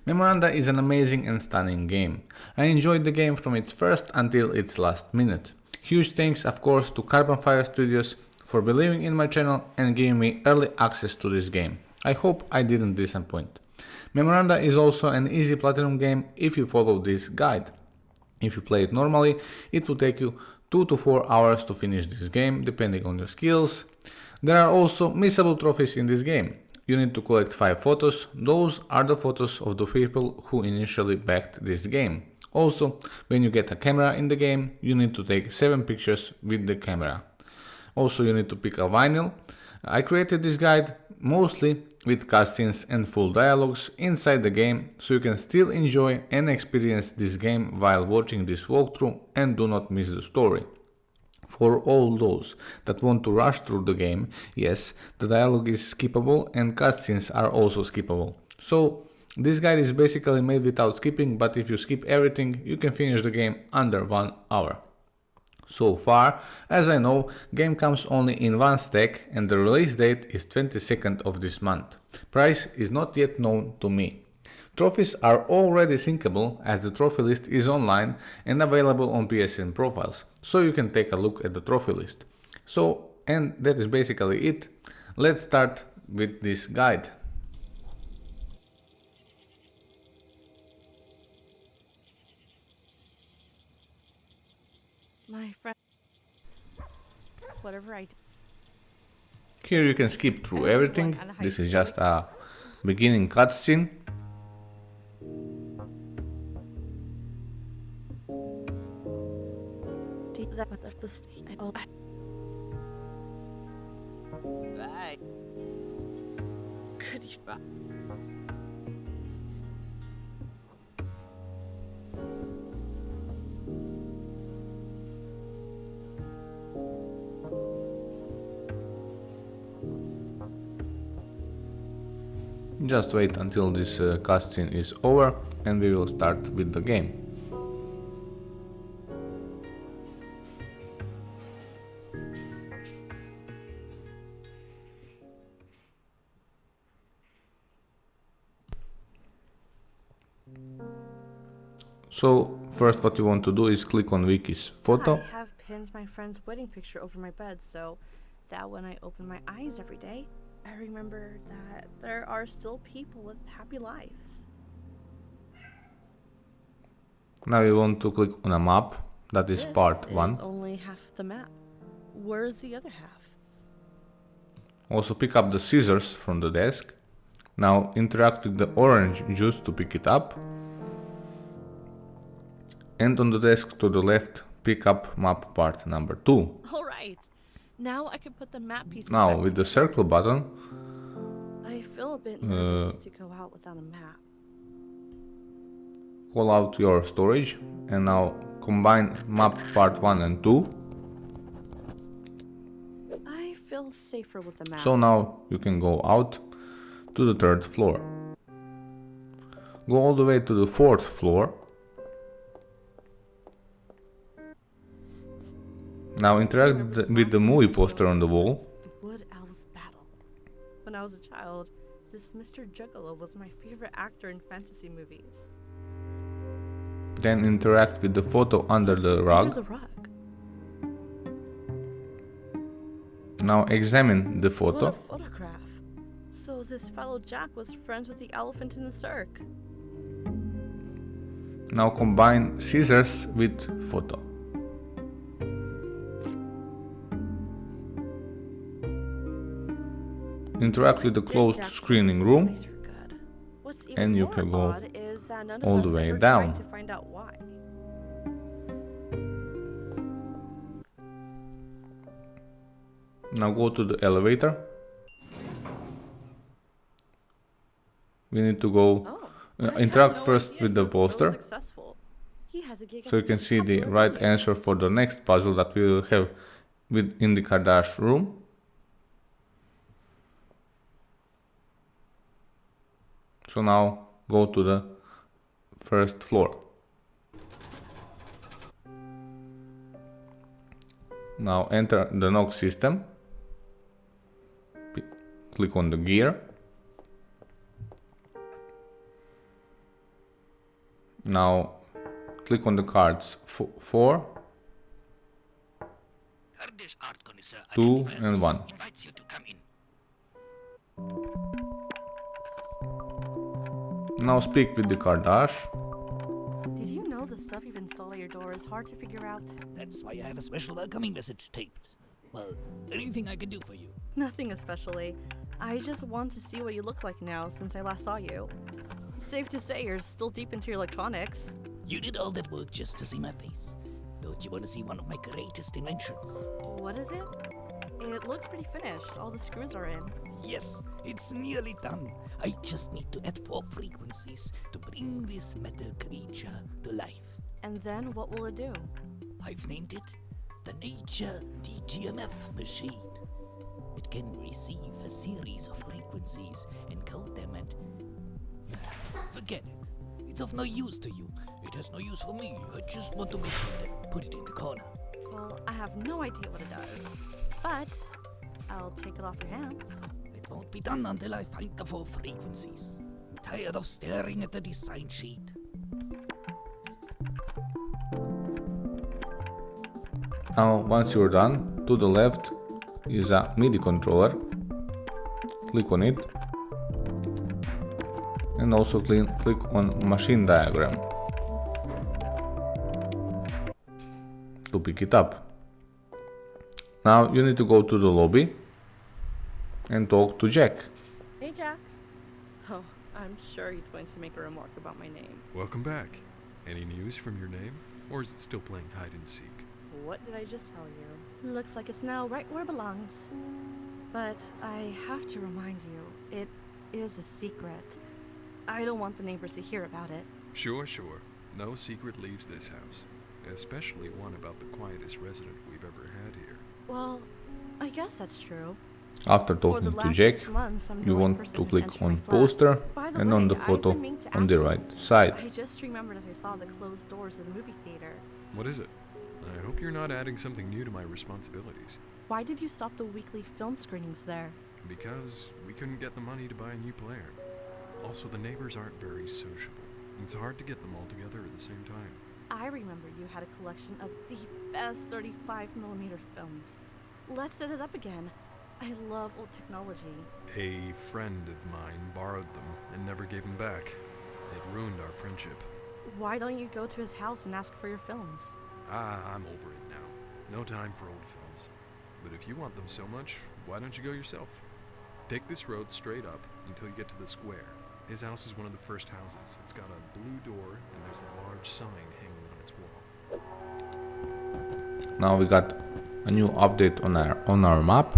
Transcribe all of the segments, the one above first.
Memoranda is an amazing and stunning game. I enjoyed the game from its first until its last minute. Huge thanks of course to Carbon Fire Studios for believing in my channel and giving me early access to this game. I hope I didn't disappoint. Memoranda is also an easy platinum game if you follow this guide. If you play it normally, it will take you 2 to 4 hours to finish this game, depending on your skills. There are also missable trophies in this game. You need to collect 5 photos. Those are the photos of the people who initially backed this game. Also, when you get a camera in the game, you need to take 7 pictures with the camera. Also, you need to pick a vinyl. I created this guide mostly with cutscenes and full dialogues inside the game, so you can still enjoy and experience this game while watching this walkthrough and do not miss the story. For all those that want to rush through the game, yes, the dialogue is skippable and cutscenes are also skippable. So this guide is basically made without skipping, but if you skip everything, you can finish the game under 1 hour. So far, as I know, game comes only in one stack and the release date is 22nd of this month. Price is not yet known to me. Trophies are already syncable as the trophy list is online and available on PSN profiles, so you can take a look at the trophy list. And that is basically it. Let's start with this guide. My friend, whatever I do. Here you can skip through everything. This is just a beginning cutscene. Just wait until this cutscene is over and we will start with the game. So first what you want to do is click on Wiki's photo. I have pinned my friend's wedding picture over my bed so that when I open my eyes every day, I remember that there are still people with happy lives. Now you want to click on a map, that is part 1. This is only half the map. Where's the other half? Also pick up the scissors from the desk. Now interact with the orange juice to pick it up. And on the desk to the left, pick up map part number 2. Alright, now I can put the map pieces Now back with the together. circle button, I feel a bit nervous to go out without a map. call out your storage and now combine map part 1 and 2. I feel safer with the map. So now you can go out to the 3rd floor. Go all the way to the 4th floor. Now interact with the movie poster on the wall. The Wood Elves Battle. When I was a child, this Mr. Juggalo was my favorite actor in fantasy movies. Then interact with the photo under the Under rug. the rug. Now examine the What a photo. photograph. So this fellow Jack was friends with the elephant in the cirque. Now combine scissors with photo. Interact with the closed Jack screening was room. always good. What's even And you more can go odd is that none of all us the way ever down. tried to find out why. Now go to the elevator. We need to go Oh, I interact had no first idea with the he was so poster. successful. He has a gig So you at can the see the top right movie. answer for the next puzzle that we will have in the Cardash Room. So now go to the 1st floor. Now enter the knock system. Click on the gear. Now click on the cards 4, Cardash art connoisseur 2 and 1. invites you to come in. Now speak with the Cardash. Did you know the stuff you've installed at your door is hard to figure out? That's why I have a special welcoming message taped. Well, anything I can do for you? Nothing especially. I just want to see what you look like now since I last saw you. Safe to say you're still deep into your electronics. You did all that work just to see my face. Don't you want to see one of my greatest inventions? What is it? It looks pretty finished. All the screws are in. Yes, it's nearly done. I just need to add 4 frequencies to bring this metal creature to life. And then what will it do? I've named it the Nature DGMF machine. It can receive a series of frequencies, encode them, and forget it. It's of no use to you. It has no use for me. I just want to make it and put it in the corner. Well, I have no idea what it does. But I'll take it off your hands. It won't be done until I find the 4 frequencies. Tired of staring at the design sheet. Now once you're done, to the left is a MIDI controller. Click on it. And also click on machine diagram to pick it up. Now you need to go to the lobby and talk to Jack. Hey, Jack. Oh, I'm sure he's going to make a remark about my name. Welcome back. Any news from your name? Or is it still playing hide and seek? What did I just tell you? Looks like it's now right where it belongs. But I have to remind you, it is a secret. I don't want the neighbors to hear about it. Sure. No secret leaves this house. Especially one about the quietest resident we've ever had here. Well, I guess that's true. After For talking the to last Jack, 6 months, I'm the you only want person to who's click entered my on flat. poster By the and on the way, I've photo been meaning to on ask the you right something. side. I just remembered as I saw the closed doors of the movie theater. What is it? I hope you're not adding something new to my responsibilities. Why did you stop the weekly film screenings there? Because we couldn't get the money to buy a new player. Also, the neighbors aren't very sociable. It's hard to get them all together at the same time. I remember you had a collection of the best 35mm films. Let's set it up again. I love old technology. A friend of mine borrowed them and never gave them back. It ruined our friendship. Why don't you go to his house and ask for your films? I'm over it now. No time for old films. But if you want them so much, why don't you go yourself? Take this road straight up until you get to the square. His house is one of the first houses. It's got a blue door and there's a large sign hanging on its wall. Now we got a new update on our map.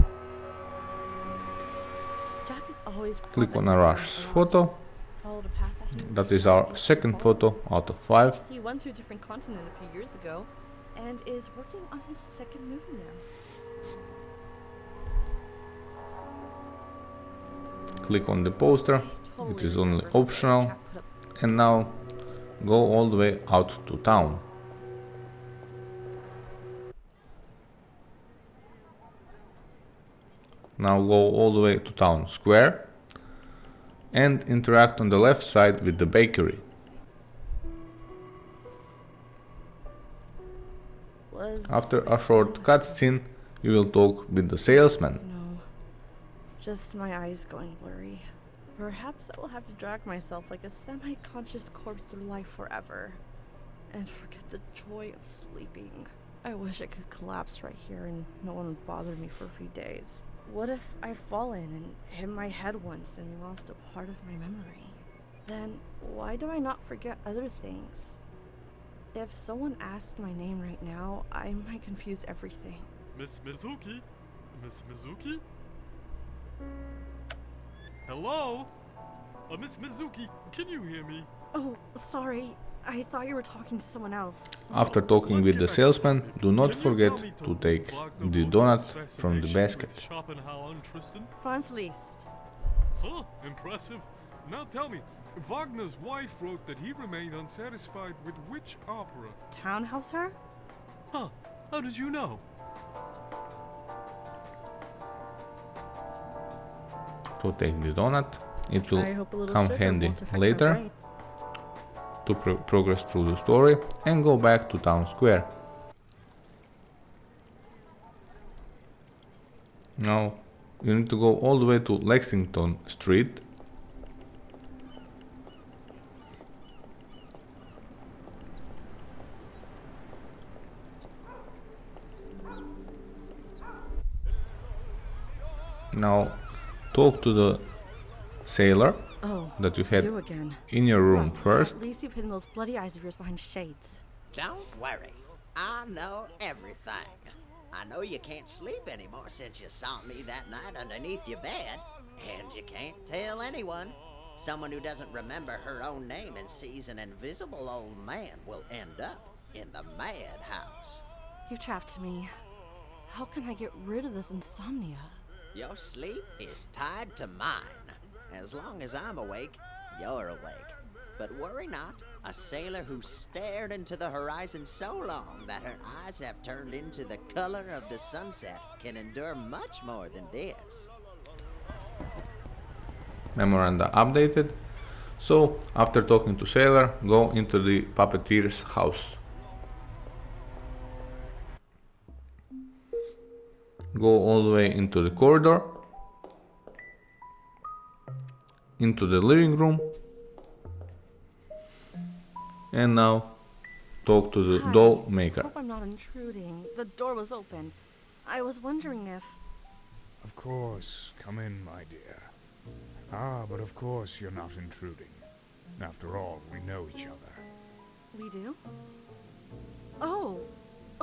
Jack is always Click on Arash's photo. Follow the path that he That was is our supposed to second follow. photo out of 5. He went to a different continent a few years ago and is working on his second movie now. Click on the poster. Totally It is only remember what optional. Jack put up. And now go all the way out to town. Now go all the way to town square and interact on the left side with the bakery. After a short cutscene, you will talk with the salesman. No, just my eyes going blurry. Perhaps I will have to drag myself like a semi-conscious corpse through life forever and forget the joy of sleeping. I wish I could collapse right here and no one would bother me for a few days. What if I've fallen and hit my head once and lost a part of my memory? Then why do I not forget other things? If someone asked my name right now, I might confuse everything. Miss Mizuki? Miss Mizuki? Hello? Miss Mizuki, can you hear me? Oh, sorry. I thought you were talking to someone else. After talking Let's with get the back to salesman, topic. do not Can you forget tell me to take Wagner the Wolfgang's donut from the fascination basket. with Schopenhauer and Tristan? Franz Liszt. Huh, impressive. Now tell me, Wagner's wife wrote that he remained unsatisfied with which opera? Townhouse her? Huh, how did you know? To take the donut, it I will hope a little come sugar handy won't affect my later. brain. to progress through the story and go back to town square. Now you need to go all the way to Lexington Street. Now talk to the sailor Oh, that you had you again. in your room Well, first. At least you've hidden those bloody eyes of yours behind shades. Don't worry. I know everything. I know you can't sleep anymore since you saw me that night underneath your bed. And you can't tell anyone. Someone who doesn't remember her own name and sees an invisible old man will end up in the madhouse. You've trapped me. How can I get rid of this insomnia? Your sleep is tied to mine. As long as I'm awake, you're awake. But worry not, a sailor who stared into the horizon so long that her eyes have turned into the color of the sunset can endure much more than this. Memoranda updated. So after talking to sailor, go into the puppeteer's house. Go all the way into the corridor, into the living room, and now talk to the Hi. doll maker. Hope I'm not intruding. The door was open. I was wondering if... Of course, come in, my dear. Ah, but of course you're not intruding. After all, we know each other. We do? Oh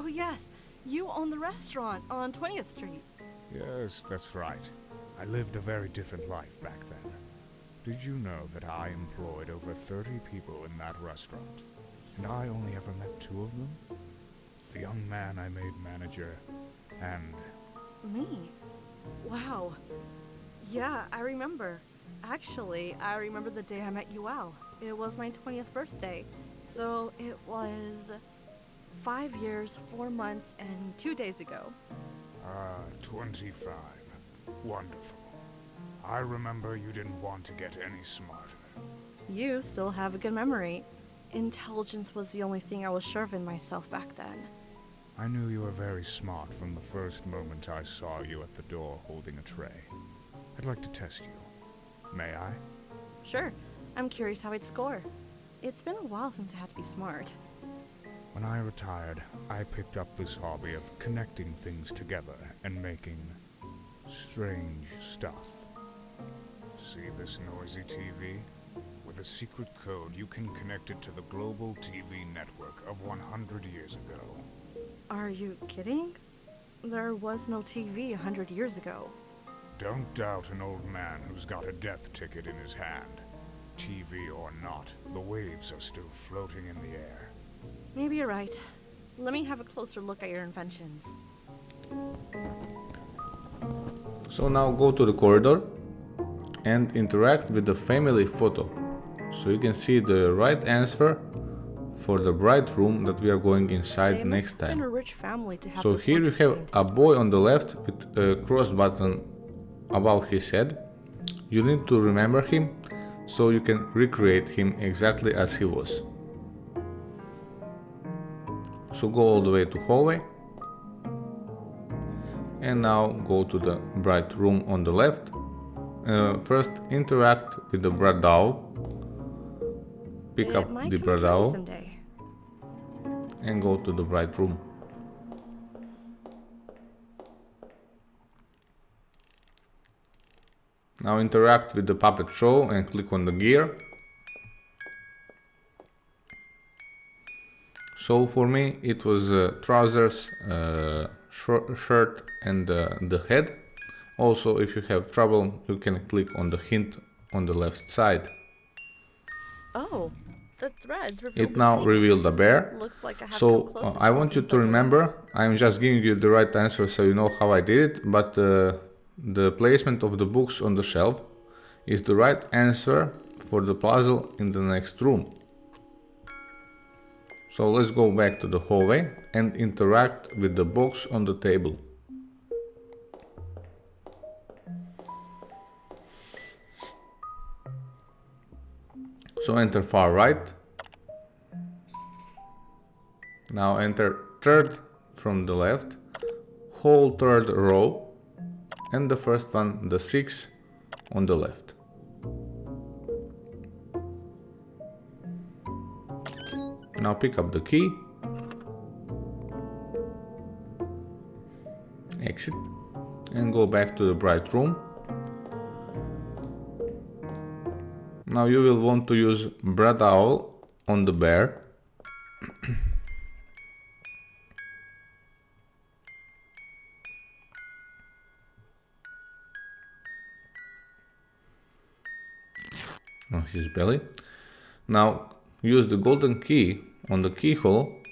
yes. You own the restaurant on 20th Street. Yes, that's right. I lived a very different life back then. Did you know that I employed over 30 people in that restaurant? And I only ever met 2 of them? The young man I made manager, and... Me? Wow. Yeah, I remember. Actually, I remember the day I met Yuel. It was my 20th birthday. So it was 5 years, 4 months, and 2 days ago. 25. Wonderful. I remember you didn't want to get any smarter. You still have a good memory. Intelligence was the only thing I was sure of in myself back then. I knew you were very smart from the first moment I saw you at the door holding a tray. I'd like to test you. May I? Sure, I'm curious how I'd score. It's been a while since I had to be smart. When I retired, I picked up this hobby of connecting things together and making strange stuff. See this noisy TV? With a secret code, you can connect it to the global TV network of 100 years ago. Are you kidding? There was no TV 100 years ago. Don't doubt an old man who's got a death ticket in his hand. TV or not, the waves are still floating in the air. Maybe you're right. Let me have a closer look at your inventions. So now go to the corridor and interact with the family photo. So you can see the right answer for the bride room that we are going inside They next must have been a time. rich family to have So their here you portraits have painted. a boy on the left with a cross button above his head. You need to remember him so you can recreate him exactly as he was. So go all the way to hallway and now go to the bride room on the left. First interact with the bride doll. Pick It up might the come bride in handy doll someday. and go to the bride room. Now interact with the puppet show and click on the gear. So for me it was trousers, shirt and the head. Also if you have trouble you can click on the hint on the left side. Oh, the threads revealed It the now tiny- revealed a bear. Looks like I have So come close I want you solving to the remember, dilemma. I'm just giving you the right answer so you know how I did it, but the placement of the books on the shelf is the right answer for the puzzle in the next room. So let's go back to the hallway and interact with the box on the table. So enter far right Now enter third from the left, whole third row, and the first one, the 6 on the left. Now pick up the key, exit, and go back to the bright room. Now you will want to use Brad Owl on the bear. On his belly. Now use the golden key on the keyhole.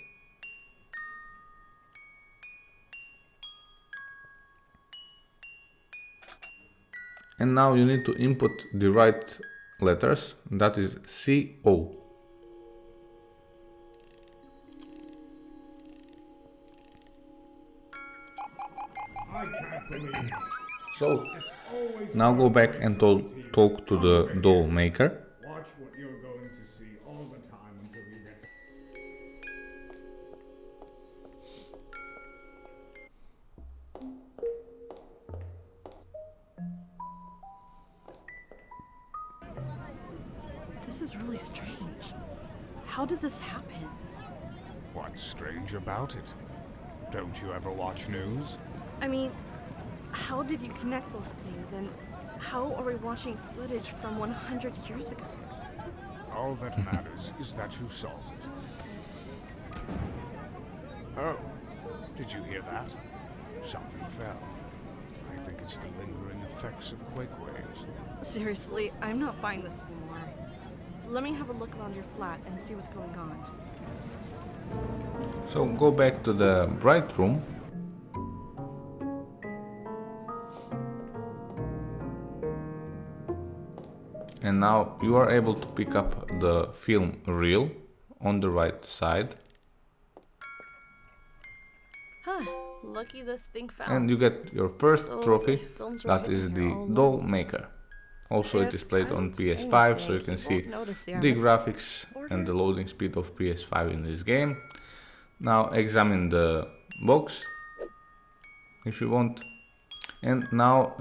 And now you need to input the right letters, that is CO. So now go back and talk to the doll maker. Watch what you're going to see all the time until you get. This is really strange. How did this happen? What's strange about it? Don't you ever watch news? I mean, how did you connect those things, and how are we watching footage from 100 years ago? All that matters is that you solved it. Oh, did you hear that? Something fell. I think it's the lingering effects of quake waves. Seriously, I'm not buying this anymore. Let me have a look around your flat and see what's going on. So go back to the bright room. And now you are able to pick up the film reel on the right side. Huh, lucky this thing fell. And you get your first So trophy, the films were that hidden is here the all doll along. maker. Also it If is played I on don't say PS5, so you anything, can he see won't notice the the honest graphics order. and the loading speed of PS5 in this game. Now examine the box if you want. And now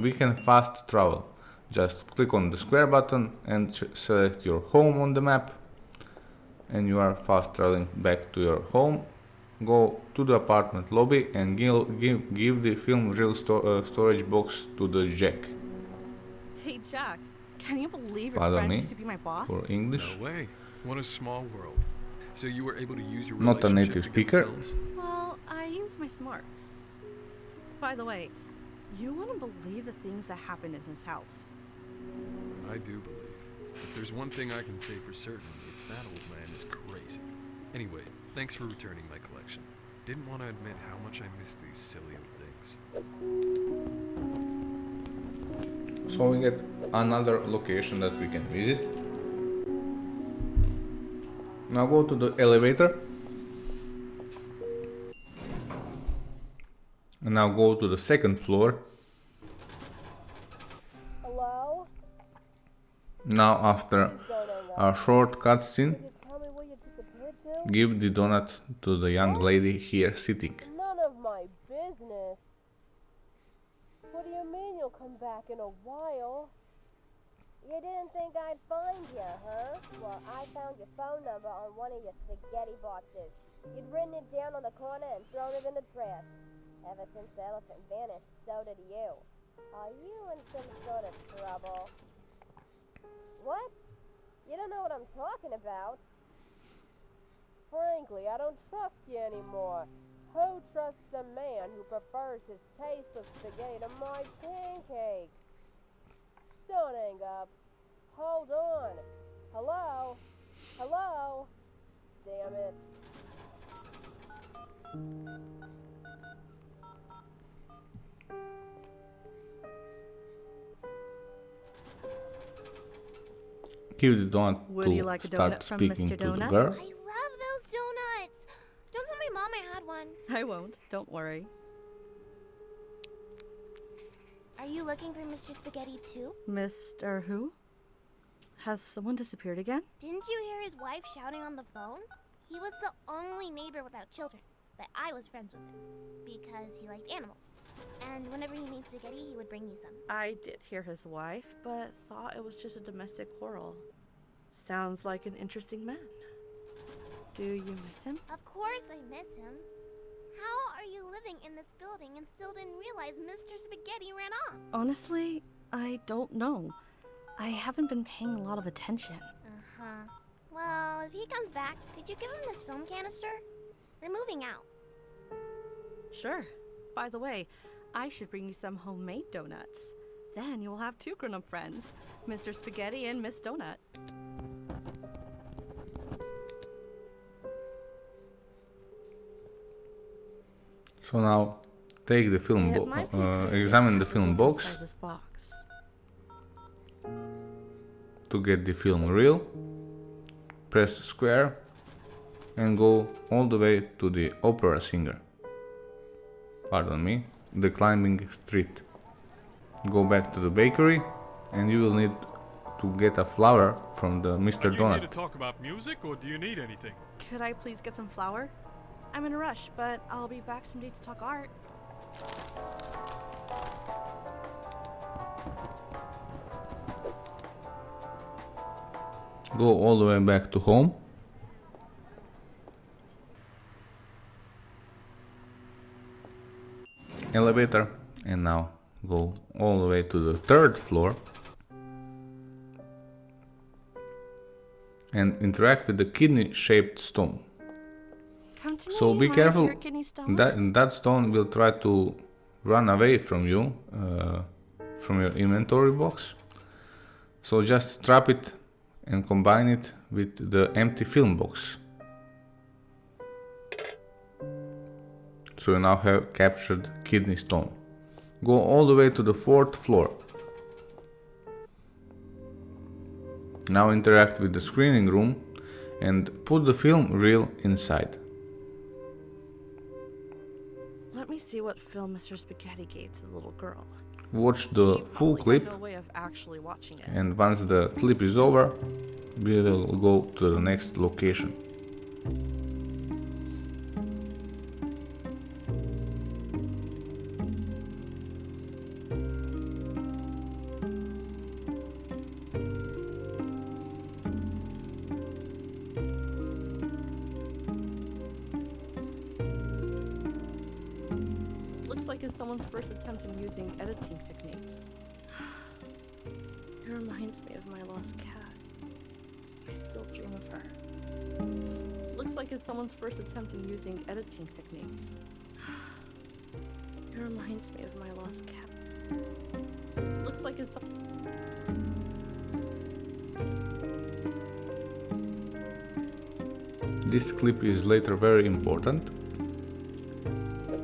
we can fast travel. Just click on the square button and select your home on the map, and you are fast traveling back to your home. Go to the apartment lobby and give the film reel storage box to the Jack. Hey Jack, can you believe your Pardon friend me used to be my boss? for English. No way. What a small world. So you were able to use your Not a relationship native to get the speaker. films? Well, I use my smarts. By the way, you wouldn't believe the things that happened in his house. I do believe. If there's one thing I can say for certain, it's that old man is crazy. Anyway, thanks for returning my collection. Didn't want to admit how much I miss these silly old things. So we get another location that we can visit. Now go to the elevator. And now go to the second floor. Hello? Now after a short cutscene, Tell me where you disappeared to? give the donut to the young lady here sitting. None of my business. What do you mean you'll come back in a while? You didn't think I'd find you, huh? Well, I found your phone number on one of your spaghetti boxes. You'd written it down on the corner and thrown it in the trash. Ever since the elephant vanished, so did you. Are you in some sort of trouble? What? You don't know what I'm talking about? Frankly, I don't trust you anymore. Who trusts a man who prefers his tasteless spaghetti to my pancakes? Don't hang up. Hold on. Hello? Hello? Damn it. Give the donut Would to you like a start donut from speaking Mr. to the Donut? girl. I love those donuts. Don't tell my mom I had one. I won't, don't worry. Are you looking for Mr. Spaghetti too? Mr. Who? Has someone disappeared again? Didn't you hear his wife shouting on the phone? He was the only neighbor without children, but I was friends with him because he liked animals. And whenever he made spaghetti, he would bring me some. I did hear his wife, but thought it was just a domestic quarrel. Sounds like an interesting man. Do you miss him? Of course I miss him. How are you living in this building and still didn't realize Mr. Spaghetti ran off? Honestly, I don't know. I haven't been paying a lot of attention. Uh-huh. Well, if he comes back, could you give him this film canister? We're moving out. Sure. By the way, I should bring you some homemade donuts. Then you'll have two grown-up friends, Mr. Spaghetti and Miss Donut. So now take the film examine the film box to get the film reel, press square and go all the way to the opera singer. Pardon me, the climbing street. Go back to the bakery and you will need to get a flower from the Mr. Are you Donut. here to talk about music or do you need anything? Could I please get some flour? I'm in a rush, but I'll be back someday to talk art. Go all the way back to home. Elevator, and now go all the way to the third floor and interact with the kidney-shaped stone. Come to So me, be my careful, dear kidney stone. that stone will try to run away from you, from your inventory box. So just trap it and combine it with the empty film box. So you now have captured kidney stone. Go all the way to the fourth floor. Now interact with the screening room and put the film reel inside. Let me see what film Mr. Spaghetti gave to the little girl. Watch the She full probably clip, had no way of actually watching it. and once the clip is over, we will go to the next location. Looks like it's someone's first attempt in using editing techniques. It reminds me of my lost cat. I still dream of her. Looks like it's someone's first attempt in using editing techniques. It reminds me of my lost cat. Looks like it's This clip is later very important.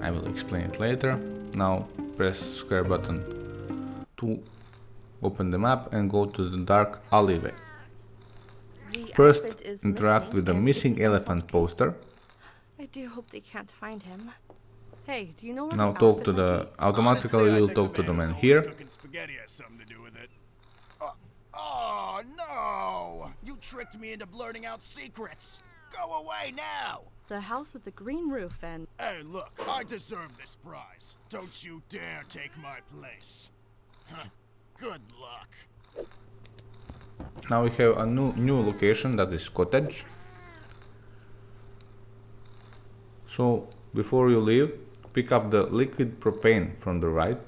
I will explain it later. Now press square button to open the map and go to the dark alleyway. The First, elephant is interact with the and missing it's elephant poster. I do hope they can't find him. Hey, do you know where Now the talk to elephant the, might be? automatically Honestly, I you'll think talk to the the man man who's here. always cooking spaghetti has something to do with it. Oh no! You tricked me into blurting out secrets. Go away now! The house with the green roof and... Hey, look, I deserve this prize. Don't you dare take my place. Huh. Good luck. Now we have a new location, that is cottage. So before you leave, pick up the liquid propane from the right.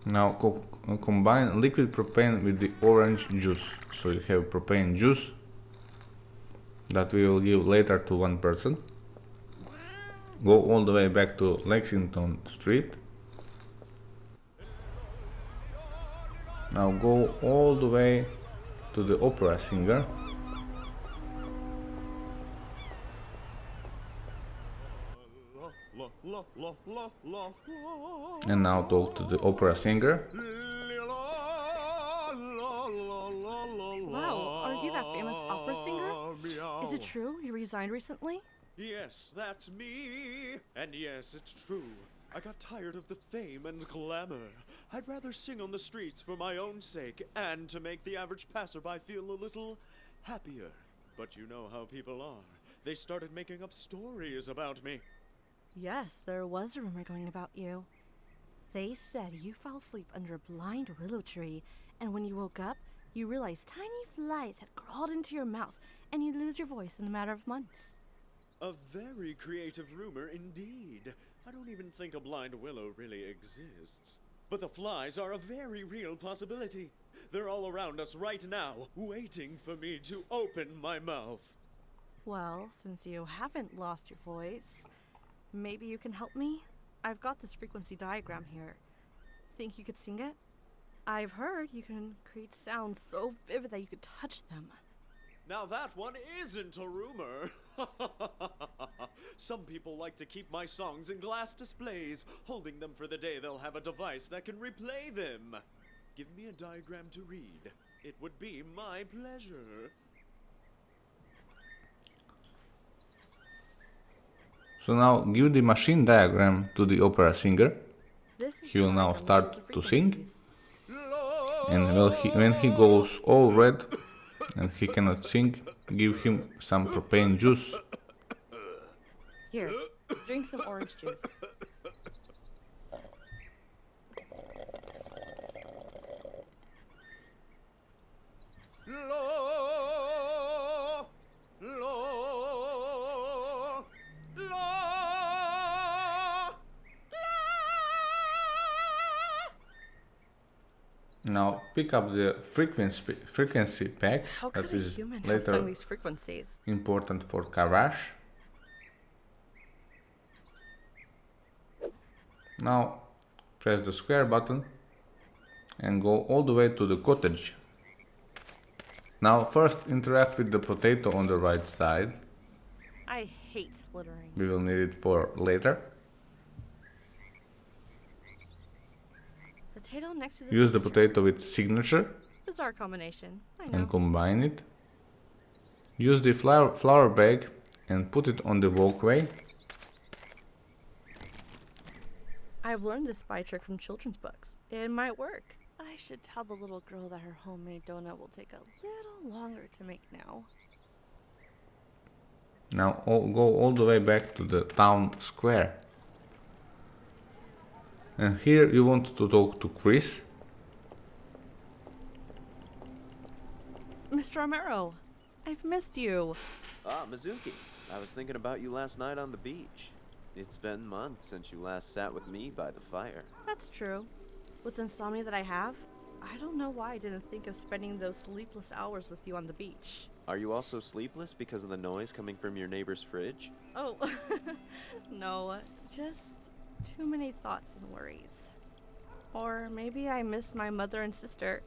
Now combine liquid propane with the orange juice. So you have propane juice that we will give later to one person. Go all the way back to Lexington Street. Now go all the way to the opera singer. And now talk to the opera singer. Wow, are you that famous opera singer? Is it true you resigned recently? Yes, that's me. And yes, it's true. I got tired of the fame and glamour. I'd rather sing on the streets for my own sake and to make the average passerby feel a little happier. But you know how people are. They started making up stories about me. Yes, there was a rumor going about you. They said you fell asleep under a blind willow tree, and when you woke up, you realized tiny flies had crawled into your mouth, and you'd lose your voice in a matter of months. A very creative rumor indeed. I don't even think a blind willow really exists. But the flies are a very real possibility. They're all around us right now, waiting for me to open my mouth. Well, since you haven't lost your voice, maybe you can help me? I've got this frequency diagram here. Think you could sing it? I've heard you can create sounds so vivid that you could touch them. Now that one isn't a rumor. Some people like to keep my songs in glass displays, holding them for the day they'll have a device that can replay them. Give me a diagram to read. It would be my pleasure. So now give the machine diagram to the opera singer. He will now start to sing. And when he goes all red and he cannot sing, give him some propane juice. Here, drink some orange juice. Now pick up the frequency pack How that could a is human have later sung these frequencies? important for Cardash. Now press the square button and go all the way to the cottage. Now first interact with the potato on the right side. I hate littering. We will need it for later. Potato next to the Use the signature. potato with signature Bizarre combination, I know. and combine it. Use the flower bag and put it on the walkway. I've learned this spy trick from children's books. It might work. I should tell the little girl that her homemade donut will take a little longer to make now. Now go all the way back to the town square. And here you want to talk to Chris. Mr. Romero, I've missed you. Ah, Mizuki. I was thinking about you last night on the beach. It's been months since you last sat with me by the fire. That's true. With the insomnia that I have, I don't know why I didn't think of spending those sleepless hours with you on the beach. Are you also sleepless because of the noise coming from your neighbor's fridge? Oh, no, just too many thoughts and worries. Or maybe I miss my mother and sister,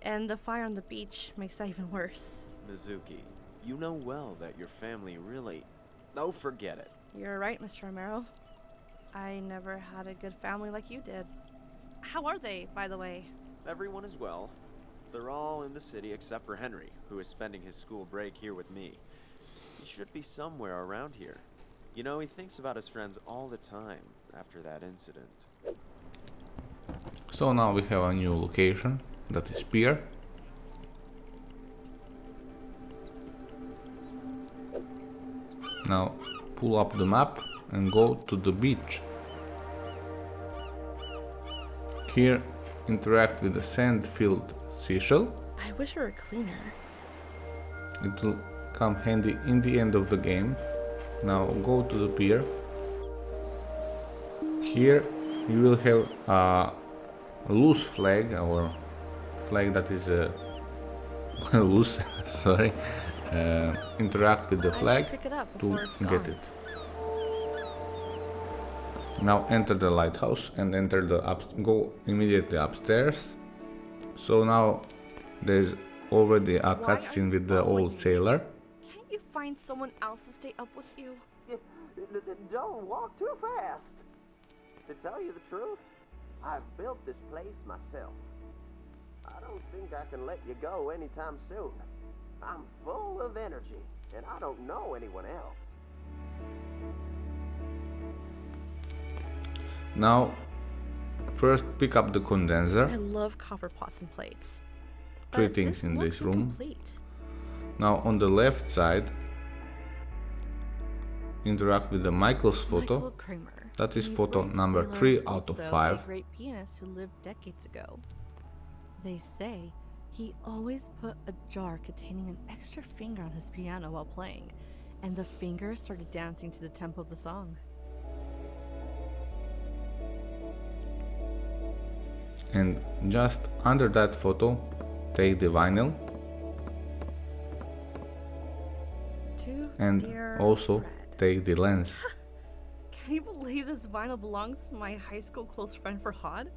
and the fire on the beach makes that even worse. Mizuki, you know well that your family really... Oh, forget it. You're right, Mr. Romero. I never had a good family like you did. How are they, by the way? Everyone is well. They're all in the city except for Henry, who is spending his school break here with me. He should be somewhere around here. You know, he thinks about his friends all the time after that incident. So now we have a new location, that is Pier. Now pull up the map and go to the beach. Here interact with the sand-filled seashell. I wish it were cleaner. It will come handy in the end of the game. Now go to the pier. Here you will have a loose flag, or flag that is loose, sorry. Interact with the flag pick it up to before it's get gone. it. Now enter the lighthouse and enter the go immediately upstairs. So now there's already a cutscene with the old sailor. Can't you find someone else to stay up with you? Don't walk too fast. To tell you the truth, I've built this place myself. I don't think I can let you go anytime soon. I'm full of energy, and I don't know anyone else. Now, first pick up the condenser. I love copper pots and plates. Three But things in looks this room. incomplete. Now on the left side, interact with the Michael's photo. Michael Kramer. That is a photo great number sailor 3 and out of also 5. A great pianist who lived decades ago. They say he always put a jar containing an extra finger on his piano while playing, and the finger started dancing to the tempo of the song. And just under that photo, take the vinyl To and dear also Fred. take the lens. Can you believe this vinyl belongs to my high school close friend Farhad?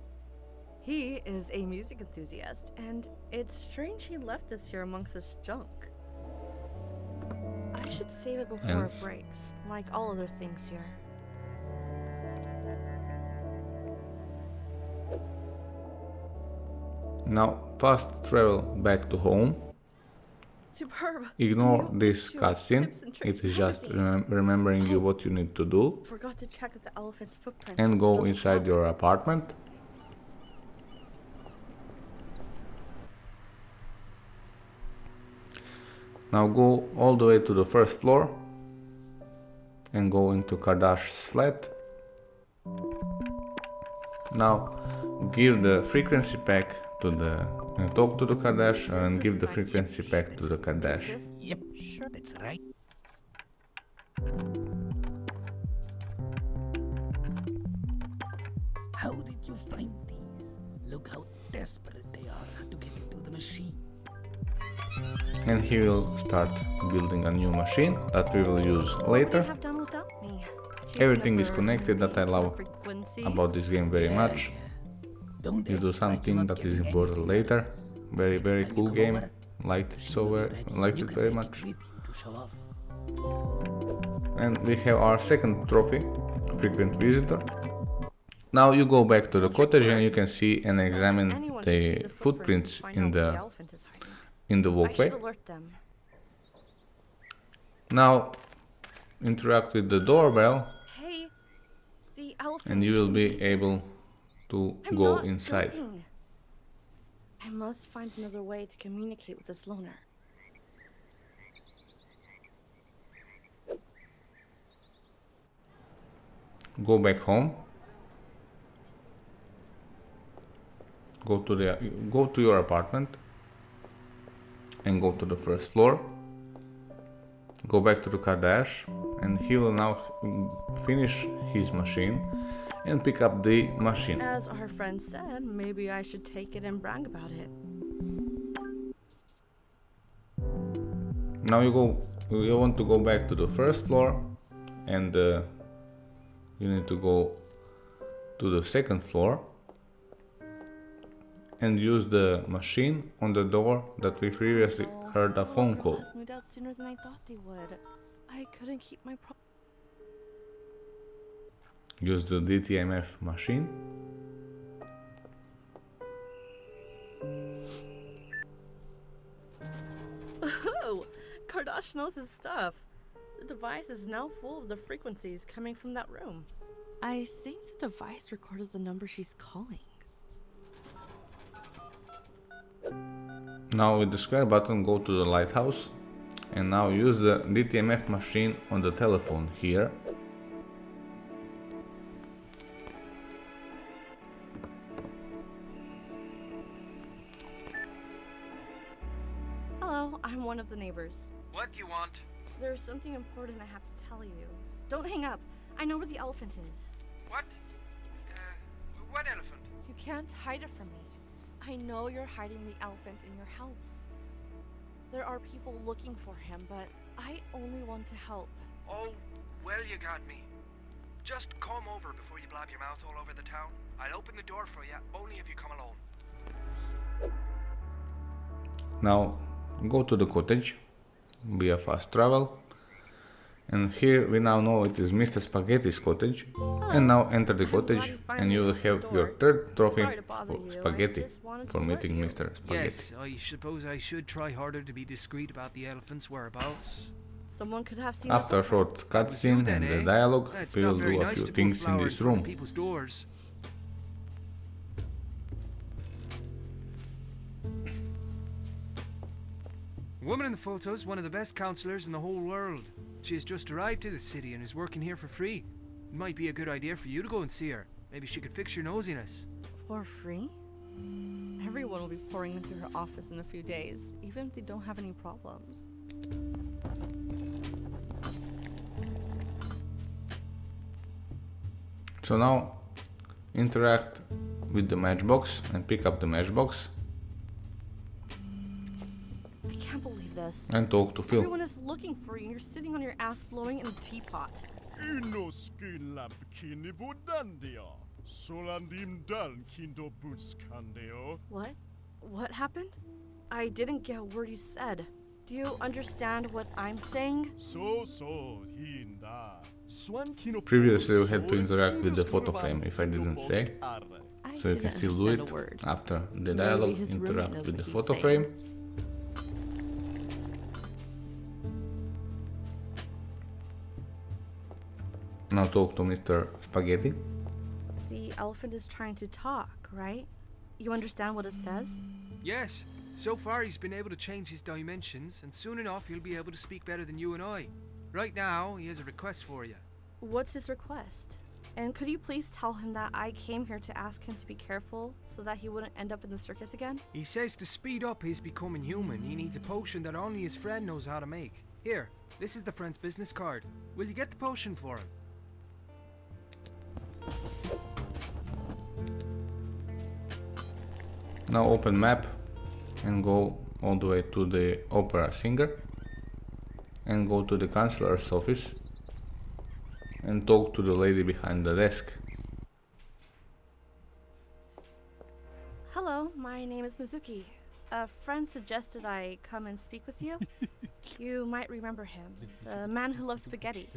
He is a music enthusiast, and it's strange he left this here amongst this junk. I should save it before it Yes. breaks, like all other things here. Now fast travel back to home. Superb! Ignore New this issue of cutscene. Tips and Tricks It is just magazine. remembering you what you need to do. Forgot to check the elephant's footprint. And go Don't inside tell. your apartment. Now go all the way to the first floor and go into Kardash's flat. Now give the frequency pack to the talk to the Cardash and give the frequency pack to the Cardash. Yep, that's right. How did you find these? Look how desperate they are to get into the machine. And he will start building a new machine that we will use later. Have done without me. Everything is connected that I love Frequencies. about this game very much. You do something that is important later. Very cool game. Liked it very much. And we have our second trophy, frequent visitor. Now you go back to the cottage and you can see and examine Anyone can see the footprints to find in out where the elephant is hiding. in the I walkway. should alert them. Now interact with the doorbell Hey, the elephant. and you will be able to I'm go not inside. joking. I must find another way to communicate with this loner. Go back home. Go to your apartment and go to the first floor. Go back to the Cardash and he will now finish his machine and pick up the machine. As our friend said, maybe I should take it and brag about it. Now you want to go back to the first floor and you need to go to the second floor and use the machine on the door that we previously heard a phone call. Class moved out sooner than I thought they would. I couldn't keep my Use the DTMF machine. Oh, Cardash knows his stuff. The device is now full of the frequencies coming from that room. I think the device recorded the number she's calling. Now with the square button go to the lighthouse and now use the DTMF machine on the telephone here. Hello, I'm one of the neighbors. What do you want? There's something important I have to tell you. Don't hang up. I know where the elephant is. What? What elephant? You can't hide it from me. I know you're hiding the elephant in your house. There are people looking for him, but I only want to help. Oh, well, you got me. Just come over before you blab your mouth all over the town. I'll open the door for you, only if you come alone. Now go to the cottage via fast travel. And here we now know it is Mr. Spaghetti's cottage. And now enter the cottage and you will have your third trophy for Spaghetti for meeting Mr. Spaghetti. Yes, I suppose I should try harder to be discreet about the elephant's whereabouts. Someone could have seen After a the footprint. short cutscene and the dialogue, It's we not will very do a nice few to put things in flower this front of room. people's doors. The woman in the photo is one of the best counselors in the whole world. She has just arrived to the city and is working here for free. It might be a good idea for you to go and see her. Maybe she could fix your nosiness. For free? Everyone will be pouring into her office in a few days, even if they don't have any problems. So now interact with the matchbox and pick up the matchbox I can't believe this. and talk to Phil. Everyone is looking for you and you're sitting on your ass blowing in a teapot. Uno skinlamp kini bodandia. Solandim dan kindo buskandeo. What? What happened? I didn't get a word you said. Do you understand what I'm saying? So hinda. Swan kino. Previously we had to interact with the photo frame if I didn't say. So you can still do it after the dialogue, his roommate interact knows with the what he's photo saying. frame. Now talk to Mr. Spaghetti. The elephant is trying to talk, right? You understand what it says? Yes. So far he's been able to change his dimensions, and soon enough he'll be able to speak better than you and I. Right now, he has a request for you. What's his request? And could you please tell him that I came here to ask him to be careful so that he wouldn't end up in the circus again? He says to speed up his becoming human, he needs a potion that only his friend knows how to make. Here, this is the friend's business card. Will you get the potion for him? Now open map and go all the way to the opera singer and go to the counselor's office and talk to the lady behind the desk. Hello, my name is Mizuki. A friend suggested I come and speak with you. You might remember him, the man who loves spaghetti.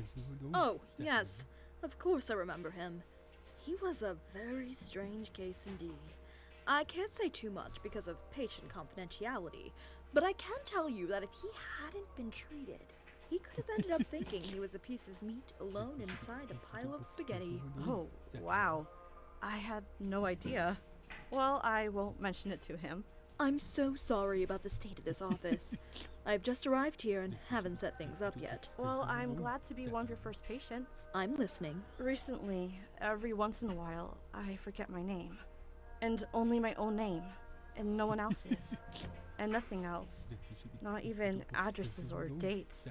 Oh, yes. Of course I remember him. He was a very strange case indeed. I can't say too much because of patient confidentiality, but I can tell you that if he hadn't been treated, he could have ended up thinking he was a piece of meat alone inside a pile of spaghetti. Oh, wow. I had no idea. Well, I won't mention it to him. I'm so sorry about the state of this office. I've just arrived here and haven't set things up yet. Well, I'm glad to be one of your first patients. I'm listening. Recently, every once in a while, I forget my name. And only my own name. And no one else's. And nothing else. Not even addresses or dates.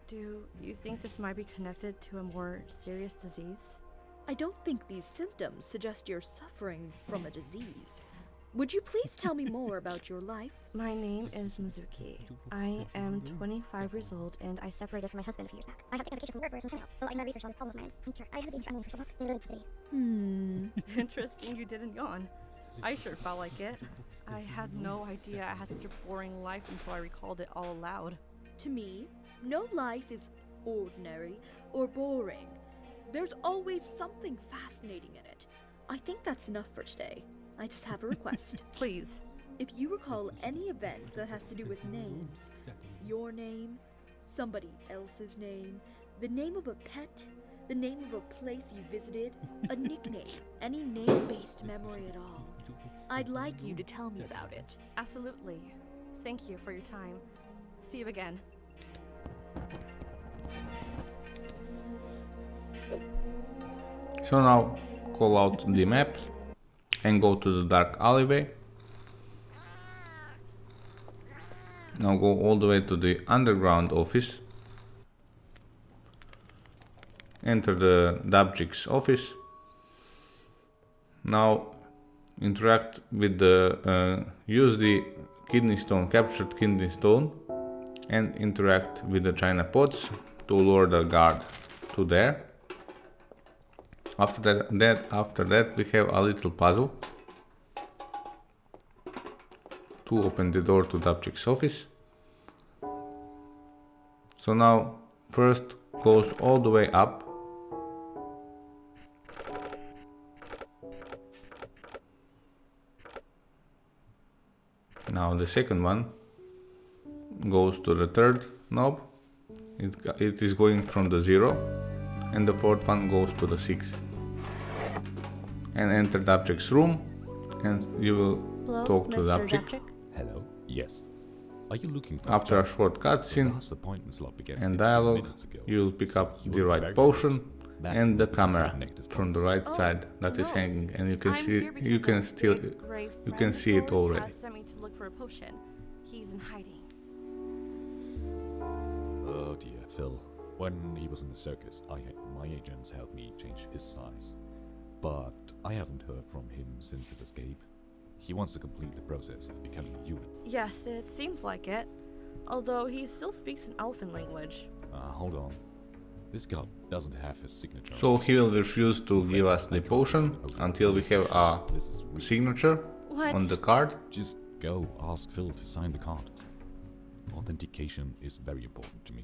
Do you think this might be connected to a more serious disease? I don't think these symptoms suggest you're suffering from a disease. Would you please tell me more about your life? My name is Mizuki. I am 25 years old and I separated from my husband a few years back. I have taken vacation from work for some time now, so I do my research on the problem of mine. I'm sure I have a family for so long. Interesting you didn't yawn. I sure felt like it. I had no idea I had such a boring life until I recalled it all aloud. To me, no life is ordinary or boring. There's always something fascinating in it. I think that's enough for today. I just have a request. Please. If you recall any event that has to do with names, your name, somebody else's name, the name of a pet, the name of a place you visited, a nickname, any name-based memory at all, I'd like you to tell me about it. Absolutely. Thank you for your time. See you again. So now call out the map and go to the dark alleyway. Now go all the way to the underground office. Enter the Dabjik's office. Now interact with the use the kidney stone, captured kidney stone, and interact with the china pots to lure the guard to there. After that we have a little puzzle to open the door to Dabjik's office. So now first goes all the way up. Now the second one goes to the third knob it is going from the 0, and the fourth one goes to the 6. And enter Dabchik's room, and you will Hello, talk to Mr. Dabchik. Dabchik? Hello? Yes. Are you looking for After a job? short cutscene The last appointment slot began and 15 dialogue, minutes ago. you will pick So up you the were right very potion late. That and the is camera a negative from the bonus. right side that is hanging, and you can I'm see here because you can a still big gray you can friend see of it yours already. has sent me to look for a potion. He's in hiding. Oh dear, Phil. When he was in the circus, my agents helped me change his size. But I haven't heard from him since his escape. He wants to complete the process of becoming a human. Yes, it seems like it. Although he still speaks an elfin language. Hold on. This guy doesn't have his signature. So he will refuse to give us the potion until we have a signature What? on the card. Just go ask Phil to sign the card. Authentication is very important to me.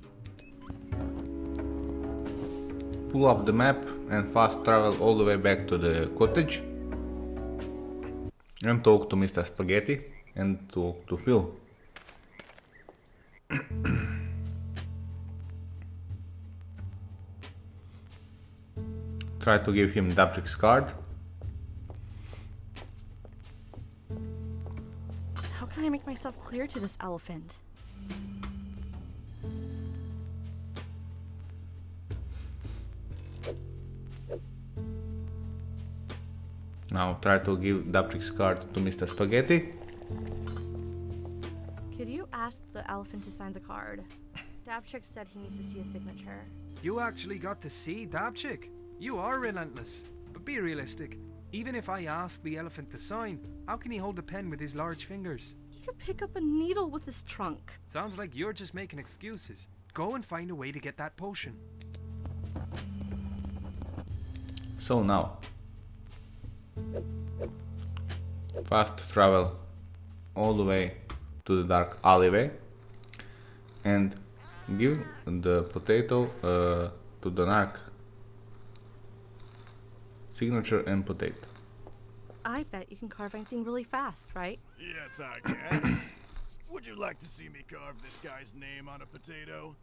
Pull up the map and fast travel all the way back to the cottage and talk to Mr. Spaghetti and talk to Phil. Try to give him Dabchik's card. How can I make myself clear to this elephant? Now try to give Dabchik's card to Mr. Spaghetti. Could you ask the elephant to sign the card? Dabchik said he needs to see a signature. You actually got to see Dabchik? You are relentless. But be realistic. Even if I ask the elephant to sign, how can he hold a pen with his large fingers? He could pick up a needle with his trunk. Sounds like you're just making excuses. Go and find a way to get that potion. So now, fast travel all the way to the dark alleyway and give the potato to the narc. Signature and potato. I bet you can carve anything really fast, right? Yes, I can. Would you like to see me carve this guy's name on a potato?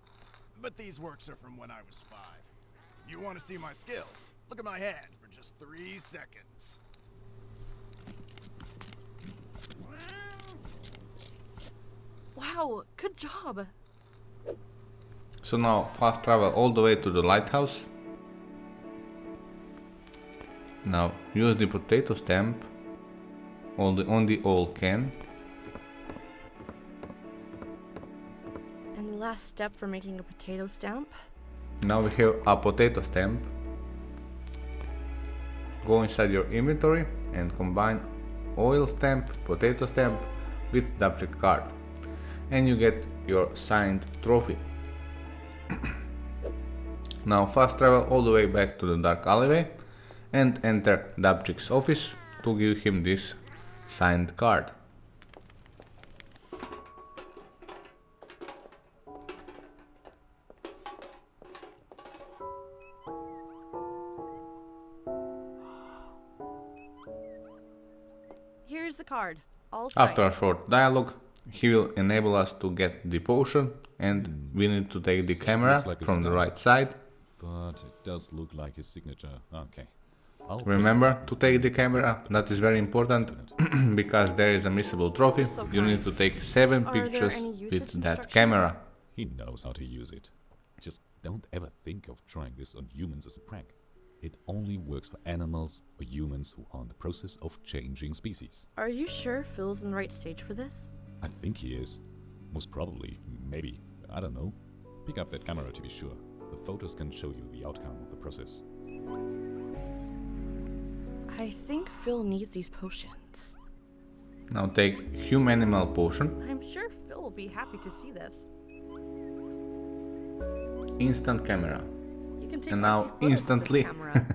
But these works are from when I was 5. If you want to see my skills, look at my hand for just 3 seconds. Wow, good job. So now fast travel all the way to the lighthouse. Now use the potato stamp on the oil can. And the last step for making a potato stamp? Now we have a potato stamp. Go inside your inventory and combine oil stamp, potato stamp with Dabchik card. And you get your signed trophy. Now fast travel all the way back to the dark alleyway and enter Dabchik's office to give him this signed card. Here's the card. All signed. After a short dialogue, he will enable us to get the potion, and we need to take the camera Looks like a from the stamp. right side. But it does look like his signature. Okay. Remember to take the camera, that is very important, because there is a missable trophy. So You need to take 7 Are there pictures any usage with that instructions? camera. He knows how to use it. Just don't ever think of trying this on humans as a prank. It only works for animals or humans who are in the process of changing species. Are you sure Phil's in the right stage for this? I think he is. Most probably. Maybe. I don't know. Pick up that camera to be sure. The photos can show you the outcome of the process. I think Phil needs these potions. Now take human animal potion, I'm sure Phil will be happy to see this. instant camera. You can take And fancy now photos with this instantly camera.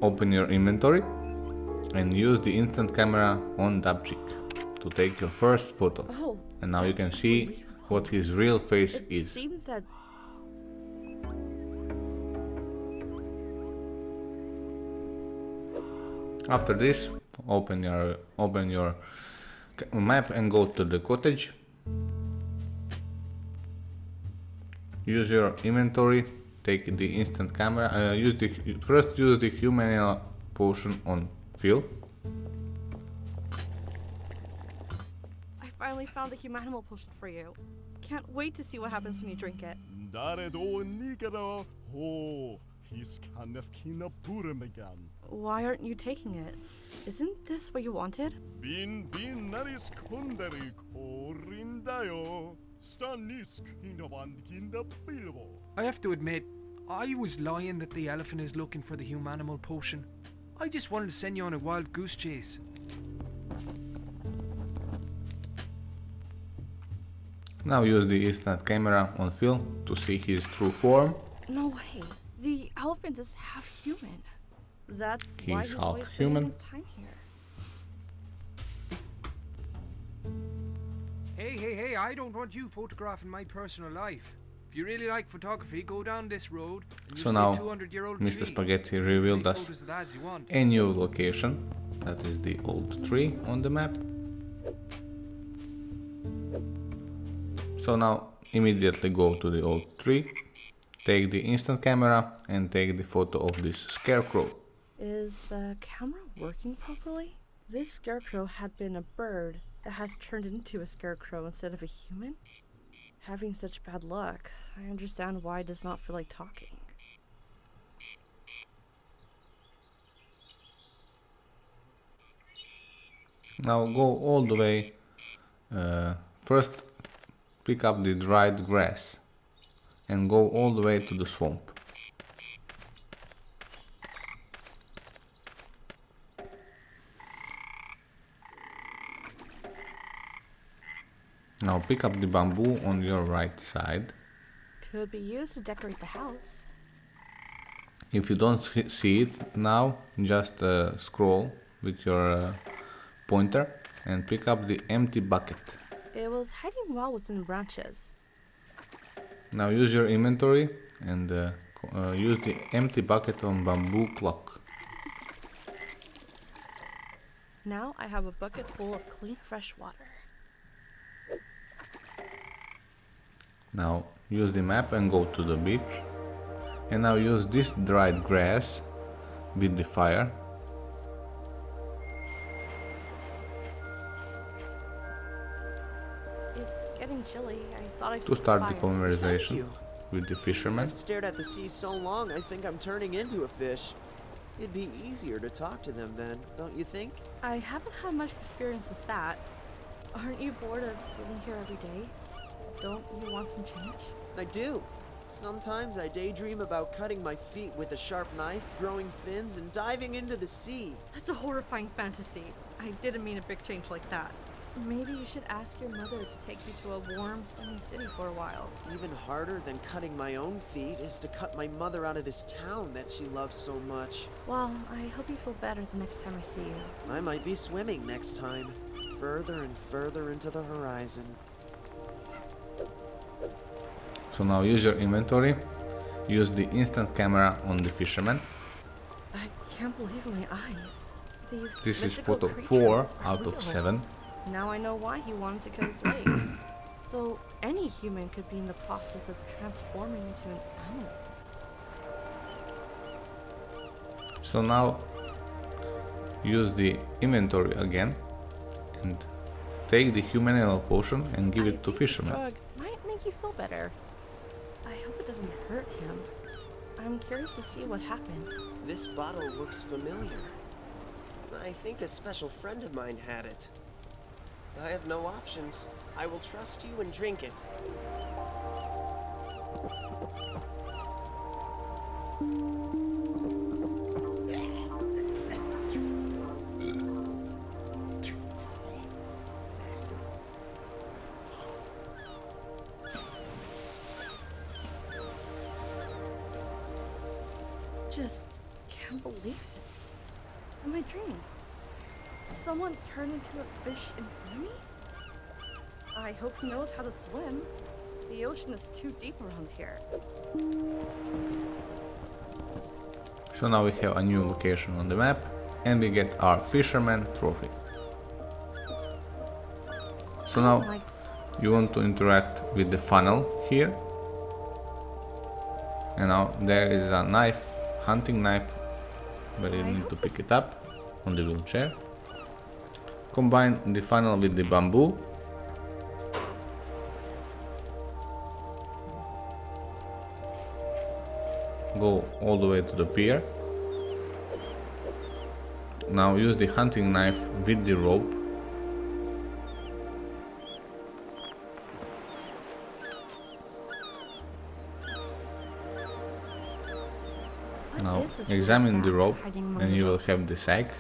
open your inventory and use the instant camera on Dabchik to take your first photo. Oh, And now you can see what his real face It is. seems that After this, open your map and go to the cottage. use your inventory, take the instant camera, first use the human potion on Phil. I finally found the humanimal potion for you. Can't wait to see what happens when you drink it. Why aren't you taking it? Isn't this what you wanted? I have to admit, I was lying that the elephant is looking for the humanimal potion. I just wanted to send you on a wild goose chase. Now use the instant camera on Phil to see his true form. No way. The elephant is half human. That's why He's he's half always human. spending his time here. Hey, I don't want you photographing my personal life. If you really like photography, go down this road and So you'll now see a 200-year-old Mr. tree. Spaghetti revealed Take us photos of that as you want. a new location. That is the old tree on the map. So now immediately go to the old tree, take the instant camera and take the photo of this scarecrow. Is the camera working properly? This scarecrow had been a bird that has turned into a scarecrow instead of a human? Having such bad luck, I understand why it does not feel like talking. Now go all the way. First pick up the dried grass and go all the way to the swamp. Now pick up the bamboo on your right side. Could be used to decorate the house. If you don't see it now, just scroll with your pointer and pick up the empty bucket. It was hiding well within the branches. Now use your inventory and use the empty bucket on bamboo clock. Now I have a bucket full of clean, fresh water. Now use the map and go to the beach. And now use this dried grass with the fire. It's getting chilly. I thought I'd To start the Thank conversation you. with the fisherman. I've stared at the sea so long, I think I'm turning into a fish. It'd be easier to talk to them then, don't you think? I haven't had much experience with that. Aren't you bored of sitting here every day? Don't you want some change? I do. Sometimes I daydream about cutting my feet with a sharp knife, growing fins, and diving into the sea. That's a horrifying fantasy. I didn't mean a big change like that. Maybe you should ask your mother to take you to a warm, sunny city for a while. Even harder than cutting my own feet is to cut my mother out of this town that she loves so much. Well, I hope you feel better the next time I see you. I might be swimming next time, further and further into the horizon. So now use your inventory. Use the instant camera on the fisherman. I can't believe my eyes. These This is mythical photo creatures 4 are out of real. 7. Now I know why he wanted to cut his legs. So any human could be in the process of transforming into an animal. So now use the inventory again and take the human potion and give it to fisherman. Drug might make you feel better. I hope it doesn't hurt him. I'm curious to see what happens. This bottle looks familiar. I think a special friend of mine had it. I have no options. I will trust you and drink it. Just can't believe it. In my dream, someone turned into a fish in front of me? I hope he knows how to swim. The ocean is too deep around here. So now we have a new location on the map and we get our fisherman trophy. So now you want to interact with the funnel here. And now there is a knife, hunting knife, where you need to pick it up on the wheelchair. Combine the funnel with the bamboo. Go all the way to the pier. Now use the hunting knife with the rope. Now examine the rope and you will have the sack.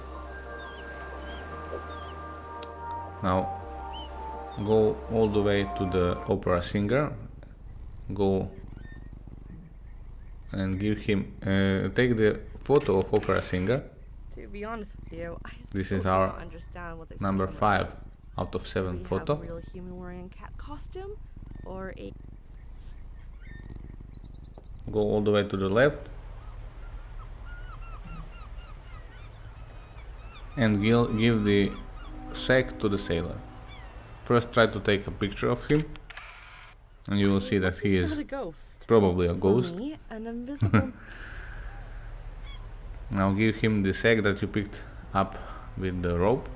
Now go all the way to the opera singer. Go and give him, take the photo of opera singer. To be honest with you, I This still is do our not understand what this number camera 5 does. out of 7 Do we photo. have a real human wearing a cat costume, or a? Go all the way to the left and give the sack to the sailor. First try to take a picture of him and you will see that he He's is not a ghost. probably a For ghost. me, an invisible. Now give him the sack that you picked up with the rope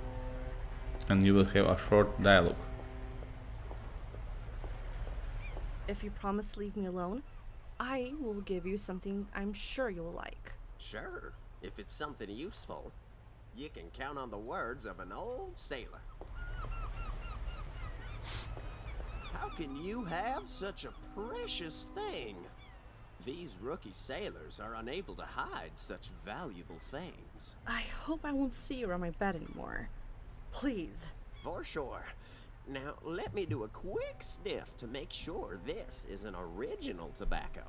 and you will have a short dialogue. If you promise to leave me alone, I will give you something I'm sure you'll like. Sure, if it's something useful. You can count on the words of an old sailor. How can you have such a precious thing? These rookie sailors are unable to hide such valuable things. I hope I won't see you on my bed anymore. Please. For sure. Now, let me do a quick sniff to make sure this is an original tobacco.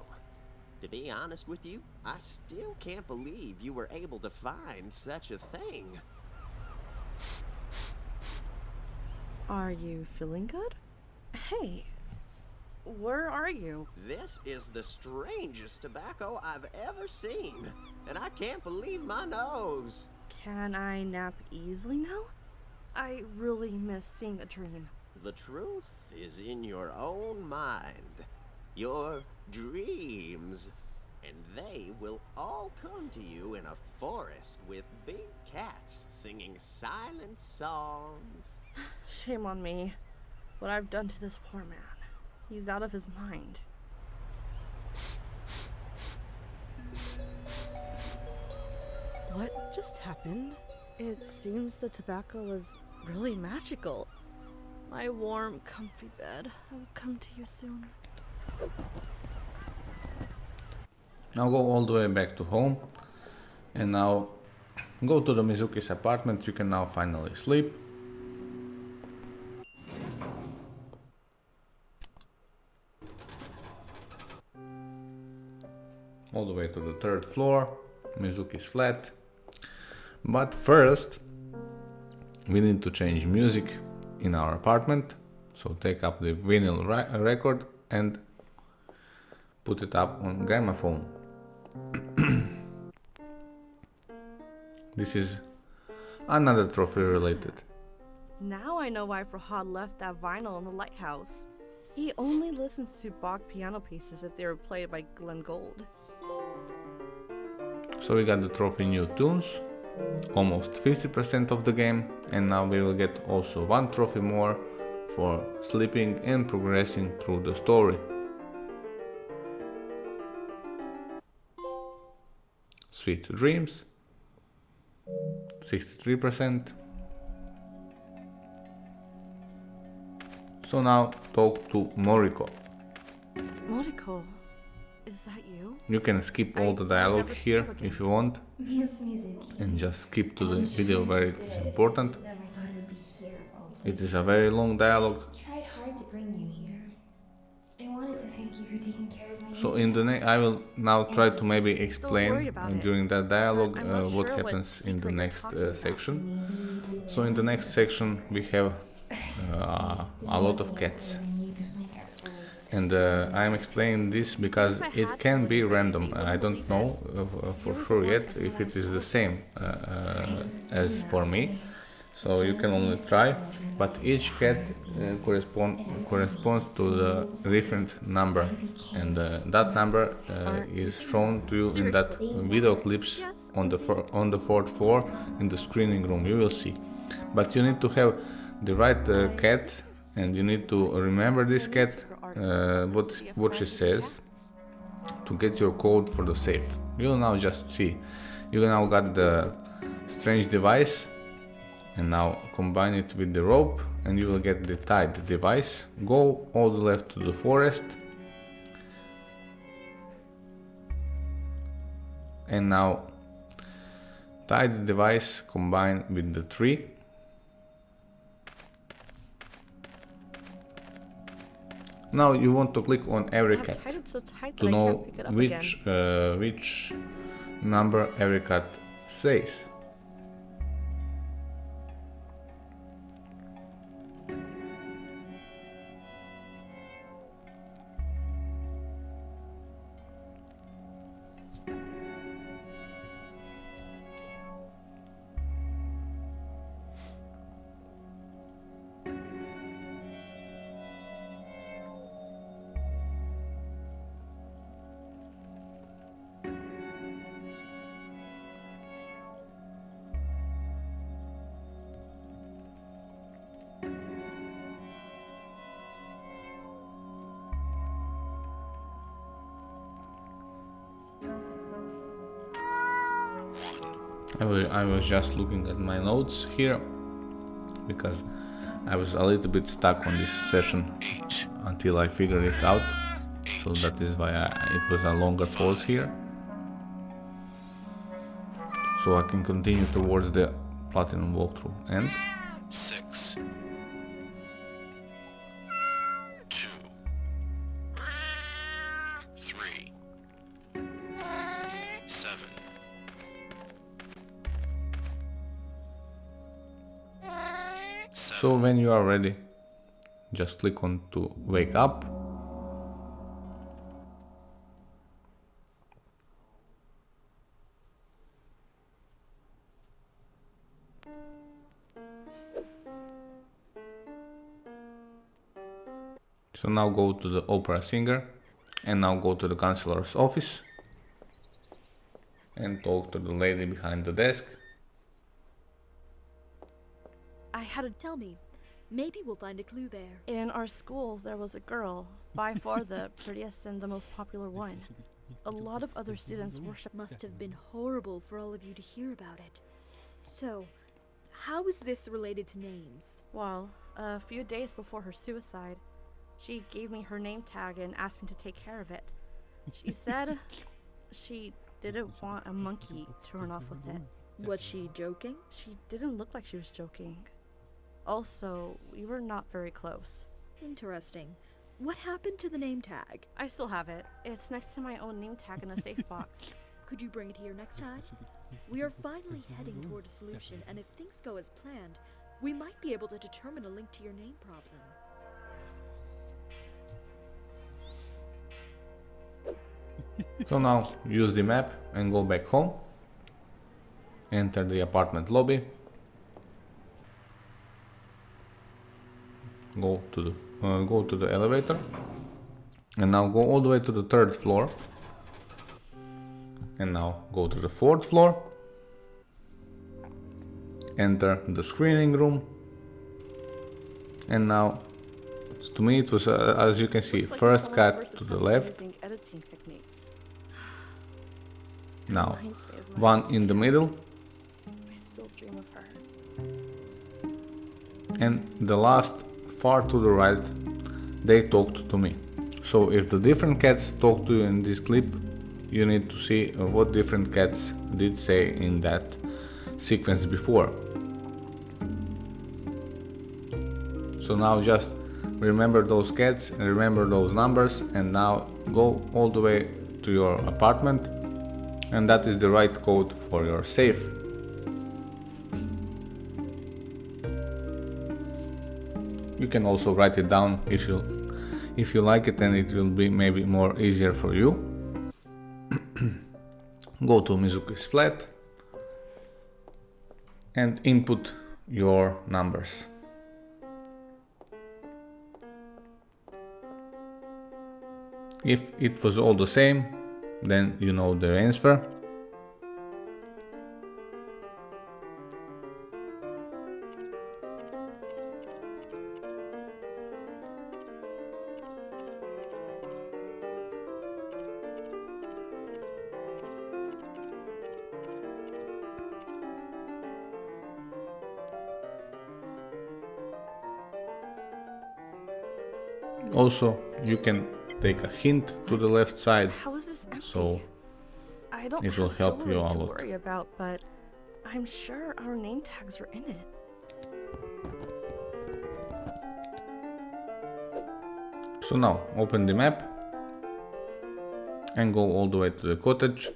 To be honest with you, I still can't believe you were able to find such a thing. Are you feeling good? Hey, where are you? This is the strangest tobacco I've ever seen, and I can't believe my nose. Can I nap easily now? I really miss seeing a dream. The truth is in your own mind, your dreams, and they will all come to you in a forest with big cats singing silent songs. Shame on me. What I've done to this poor man. He's out of his mind. What just happened? It seems the tobacco was really magical. My warm, comfy bed. I will come to you soon. Now go all the way back to home and now go to the Mizuki's apartment. You can now finally sleep. All the way to the 3rd floor, Mizuki's flat. But first, we need to change music in our apartment. So take up the vinyl record and put it up on gramophone. This is another trophy related. Now I know why Farhad left that vinyl in the lighthouse. He only listens to Bach piano pieces if they were played by Glenn Gould. So we got the trophy new tunes, almost 50% of the game, and now we will get also 1 trophy more for sleeping and progressing through the story. Sweet Dreams, 63%. So now talk to Moriko. Moriko, is that you? You can skip all the dialogue here if you want, It's music. and just skip to the video where it is important. Never thought I'd be here of all It is a very long dialogue. Tried hard to bring you here. I wanted to thank you for taking care of my So in the I will now try to maybe explain about it. during that dialogue I'm not what sure what happens in the secret you're next talking about. section. So in the next section we have a lot of cats. And I am explaining this because it can be random. I don't know for sure yet if it is the same as for me. so you can only try, but each cat corresponds to the different number, and that number is shown to you in that video clips on the fourth floor in the screening room. You will see, but you need to have the right cat, and you need to remember this cat, what she says, to get your code for the safe. You will now just see. You now got the strange device, and now combine it with the rope and you will get the tied device. Go all the left to the forest, and now tie the device combined with the tree. Now you want to click on every cat to know which number every cat says. I was just looking at my notes here because I was a little bit stuck on this session until I figured it out, so that is why it was a longer pause here, so I can continue towards the platinum walkthrough. And 6, 2, 3, 7. So when you are ready, just click on to wake up. So now go to the opera singer, and now go to the counselor's office and talk to the lady behind the desk. I had to tell me. Maybe we'll find a clue there. In our school, there was a girl, by far the prettiest and the most popular one. A lot of other students worship. Must have been horrible for all of you to hear about it. So, how is this related to names? Well, a few days before her suicide, she gave me her name tag and asked me to take care of it. She said she didn't want a monkey to run off with it. Was she joking? She didn't look like she was joking. Also, we were not very close. Interesting. What happened to the name tag? I still have it. It's next to my own name tag in a safe box. Could you bring it here next time? We are finally heading toward a solution, and if things go as planned, we might be able to determine a link to your name problem. So now use the map and go back home. Enter the apartment lobby. Go to the elevator, and now go all the way to the 3rd floor, and now go to the 4th floor. Enter the screening room, and now, to me it was as you can see, first cat to the left. Now one in the middle, I still dream of her. and the last far to the right. They talked to me. So if the different cats talk to you in this clip, you need to see what different cats did say in that sequence before. So now just remember those cats and remember those numbers, and now go all the way to your apartment, and that is the right code for your safe. You can also write it down if you like it, and it will be maybe more easier for you. Go to Mizuki's flat and input your numbers. If it was all the same, then you know the answer. Also, you can take a hint to the left side, How is this empty? so I don't it will have help you jewelry a to lot. worry about, but I'm sure our name tags are in it. So now, open the map and go all the way to the cottage.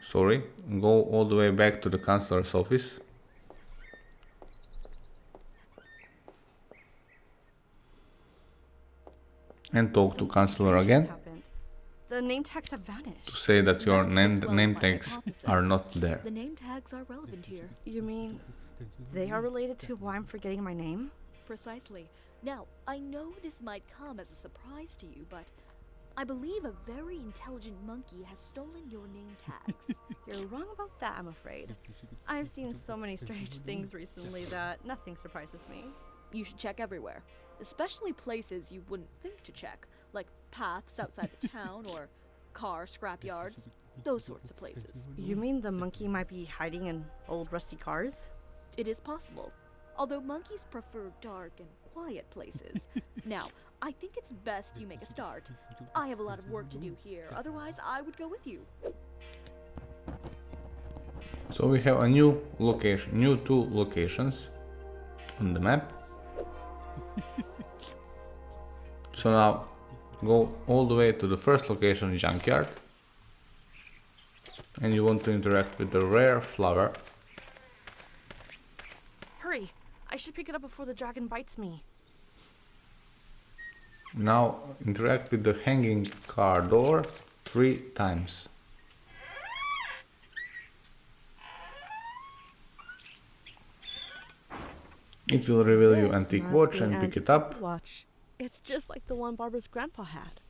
Sorry, go all the way back to the counselor's office. And talk to counselor again The name tags have vanished. to say that your name tags are not there. The name tags are relevant here. You mean they are related to why I'm forgetting my name? Precisely. Now, I know this might come as a surprise to you, but I believe a very intelligent monkey has stolen your name tags. You're wrong about that, I'm afraid. I've seen so many strange things recently that nothing surprises me. You should check everywhere, especially places you wouldn't think to check, like paths outside the town or car scrapyards, those sorts of places. You mean the monkey might be hiding in old rusty cars? It is possible, although monkeys prefer dark and quiet places. Now, I think it's best you make a start. I have a lot of work to do here, otherwise I would go with you. So we have a new location, new 2 locations on the map. So now go all the way to the first location, junkyard, and you want to interact with the rare flower. Hurry! I should pick it up before the dragon bites me. Now interact with the hanging car door 3 times. It will reveal you antique watch and pick it up. Watch. It's just like the one Barbara's grandpa had.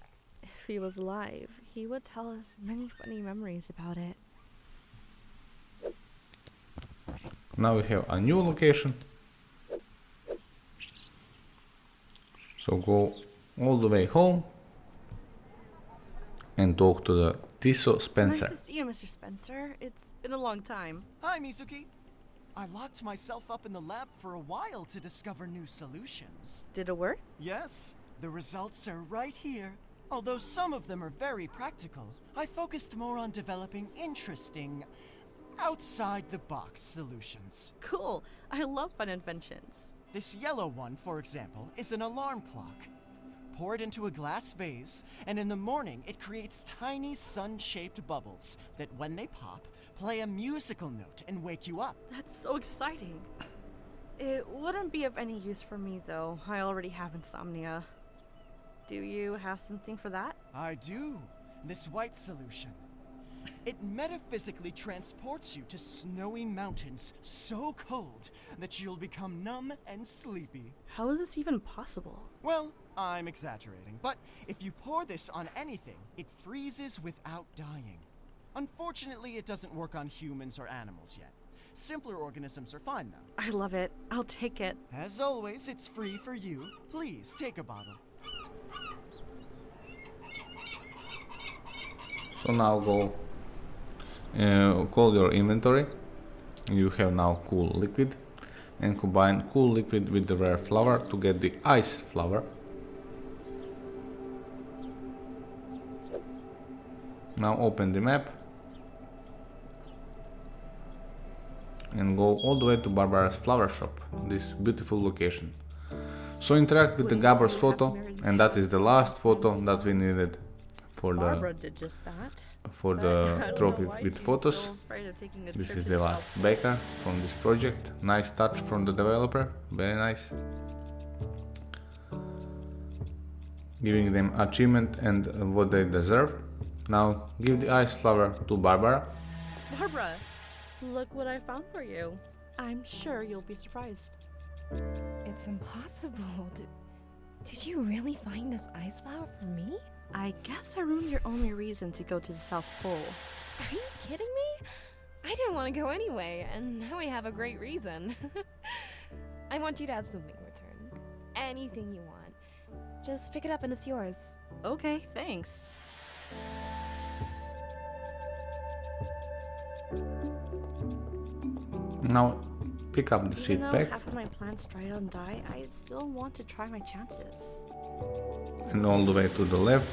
If he was alive, he would tell us many funny memories about it. Now we have a new location. So go all the way home and talk to the Tiso Spencer. Nice to see you, Mr. Spencer. It's been a long time. Hi, Mizuki. I locked myself up in the lab for a while to discover new solutions. Did it work? Yes, the results are right here. Although some of them are very practical, I focused more on developing interesting, outside-the-box solutions. Cool. I love fun inventions. This yellow one, for example, is an alarm clock. Pour it into a glass vase, and in the morning it creates tiny sun-shaped bubbles that, when they pop, play a musical note and wake you up. That's so exciting. It wouldn't be of any use for me, though. I already have insomnia. Do you have something for that? I do. This white solution. It metaphysically transports you to snowy mountains so cold that you'll become numb and sleepy. How is this even possible? Well, I'm exaggerating, but if you pour this on anything, it freezes without dying. Unfortunately, it doesn't work on humans or animals yet. Simpler organisms are fine, though. I love it. I'll take it. As always, it's free for you. Please, take a bottle. So now go call your inventory. You have now cool liquid, and combine cool liquid with the rare flower to get the ice flower. Now open the map and go all the way to Barbara's flower shop, this beautiful location. So interact with the Gabor's photo, and that is the last photo that we needed for Barbara did just that. For the trophy with photos. This is the last baker from this project. Nice touch from the developer, very nice. Giving them achievement and what they deserve. Now give the ice flower to Barbara. Barbara, Look what I found for you. I'm sure you'll be surprised. It's impossible. Did you really find this ice flower for me? I guess I ruined your only reason to go to the South Pole. Are you kidding me? I didn't want to go anyway, and now I have a great reason. I want you to have something in return. Anything you want. Just pick it up and it's yours. Okay, thanks. Now pick up the Even seed though pack half of my plants dry out and die, I still want to try my chances. and all the way to the left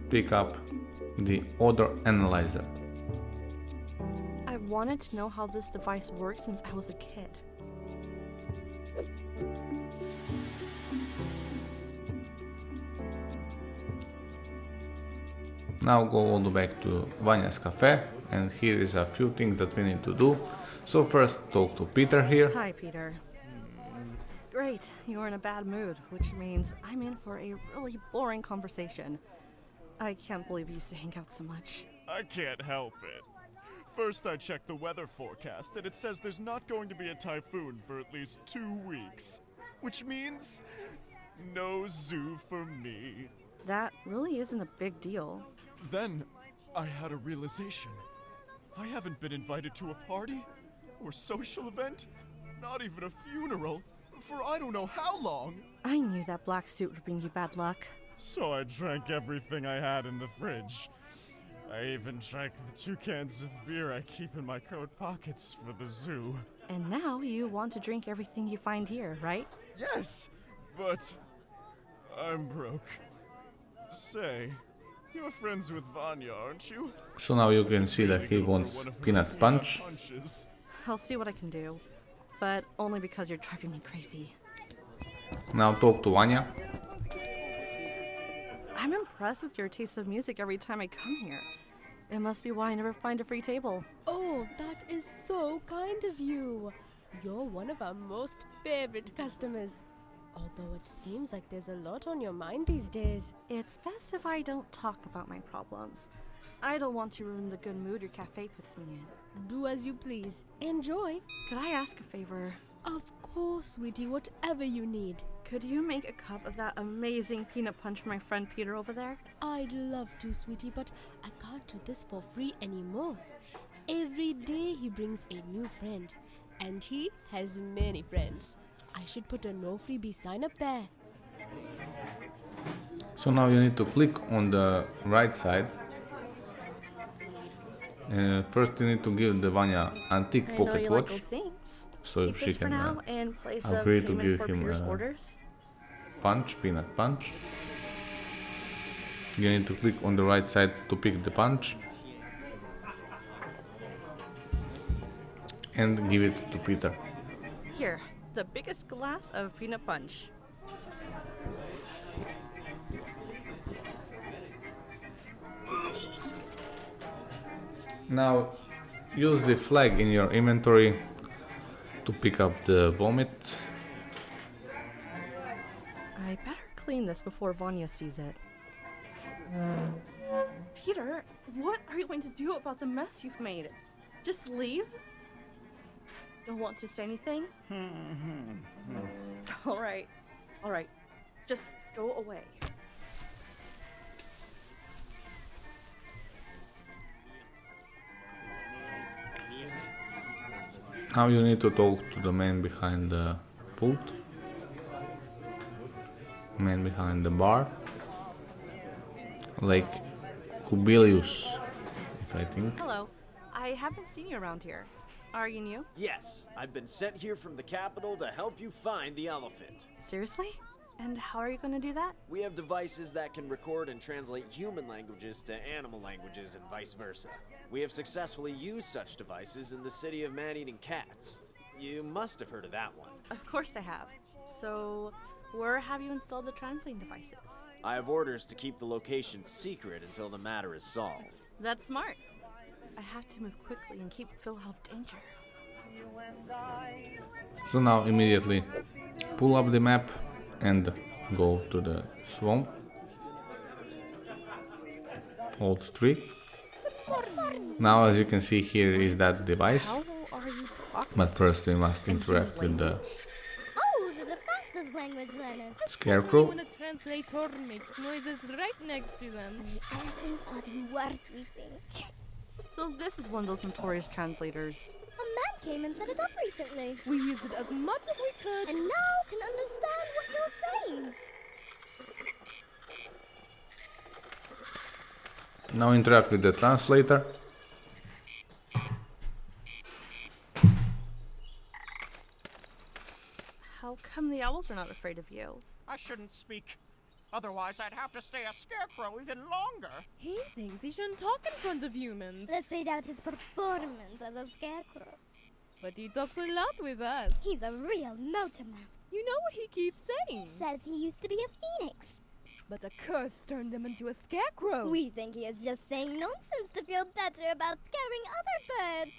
pick up the odor analyzer. I wanted to know how this device works since I was a kid. Now go all the way back to Vanya's cafe, and here is a few things that we need to do. So first talk to Peter here. Hi, Peter. Great, you're in a bad mood, which means I'm in for a really boring conversation. I can't believe you used to hang out so much. I can't help it. First, I checked the weather forecast, and it says there's not going to be a typhoon for at least 2 weeks. Which means no zoo for me. That really isn't a big deal. Then, I had a realization. I haven't been invited to a party, or social event, not even a funeral, for I don't know how long. I knew that black suit would bring you bad luck. So I drank everything I had in the fridge. I even drank the 2 cans of beer I keep in my coat pockets for the zoo. And now you want to drink everything you find here, right? Yes, but I'm broke. Say, you're friends with Vanya, aren't you? So now you can see that he wants peanut punch. I'll see what I can do, but only because you're driving me crazy. Now talk to Vanya. I'm impressed with your taste of music every time I come here. It must be why I never find a free table. Oh, that is so kind of you. You're one of our most favorite customers. Although it seems like there's a lot on your mind these days. It's best if I don't talk about my problems. I don't want to ruin the good mood your cafe puts me in. Do as you please. Enjoy. Could I ask a favor? Of course, sweetie, whatever you need. Could you make a cup of that amazing peanut punch for my friend Peter over there? I'd love to, sweetie, but I can't do this for free anymore. Every day he brings a new friend, and he has many friends. I should put a no freebie sign up there. So now you need to click on the right side. First you need to give the Vanya antique pocket watch. So Keep she this for can now in place of agree to payment give for him Peter's a orders. peanut punch. You need to click on the right side to pick the punch and give it to Peter. Here, the biggest glass of peanut punch. Now use the flag in your inventory to pick up the vomit. I better clean this before Vanya sees it. Peter, what are you going to do about the mess you've made? Just leave? Don't want to say anything? All right. Just go away. Now you need to talk to the man behind the pult. Man behind the bar. Like Kubilius, if I think. Hello. I haven't seen you around here. Are you new? Yes, I've been sent here from the capital to help you find the elephant. Seriously? And how are you going to do that? We have devices that can record and translate human languages to animal languages and vice versa. We have successfully used such devices in the city of man-eating cats. You must have heard of that one. Of course I have. So, where have you installed the translating devices? I have orders to keep the location secret until the matter is solved. That's smart. I have to move quickly and keep Phil out of danger. So now immediately pull up the map and go to the swamp. Hold 3. Now, as you can see, here is that device. How are you talking? But first we must interact with the Oh, they're the fastest language learners. scarecrow. When a translator makes noises right next to them. The elephants are the worst, we think. So this is one of those notorious translators. A man came and set it up recently. We used it as much as we could. And now can understand what you're saying. Now interact with the translator. How come the owls are not afraid of you? I shouldn't speak. Otherwise, I'd have to stay a scarecrow even longer. He thinks he shouldn't talk in front of humans. Let's say doubt his performance as a scarecrow. But he talks a lot with us. He's a real motormouth. You know what he keeps saying? He says he used to be a phoenix. But a curse turned him into a scarecrow. We think he is just saying nonsense to feel better about scaring other birds.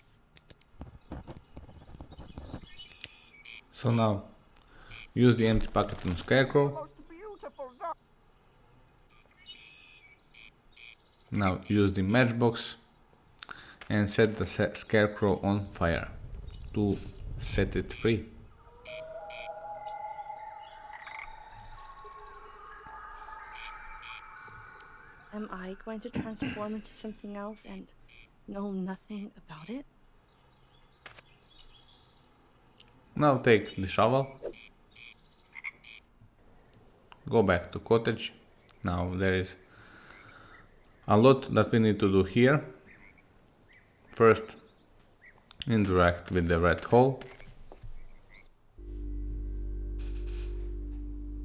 So now, use the empty pocket on Scarecrow. Now use the matchbox and set the Scarecrow on fire to set it free. Am I going to transform into something else and know nothing about it? Now take the shovel. Go back to cottage. Now there is a lot that we need to do here. First, interact with the red hole.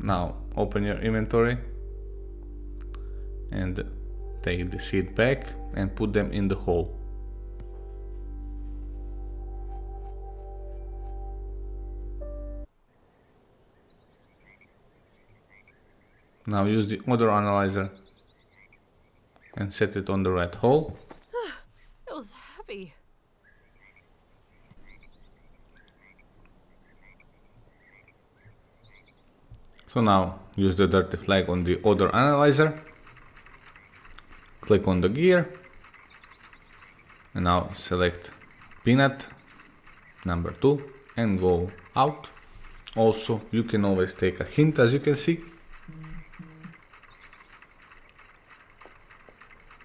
Now open your inventory and take the seed back and put them in the hole. Now use the odor analyzer and set it on the red hole. It was heavy. So now use the dirty flag on the odor analyzer. Click on the gear. And now select peanut number 2 and go out. Also, you can always take a hint, as you can see.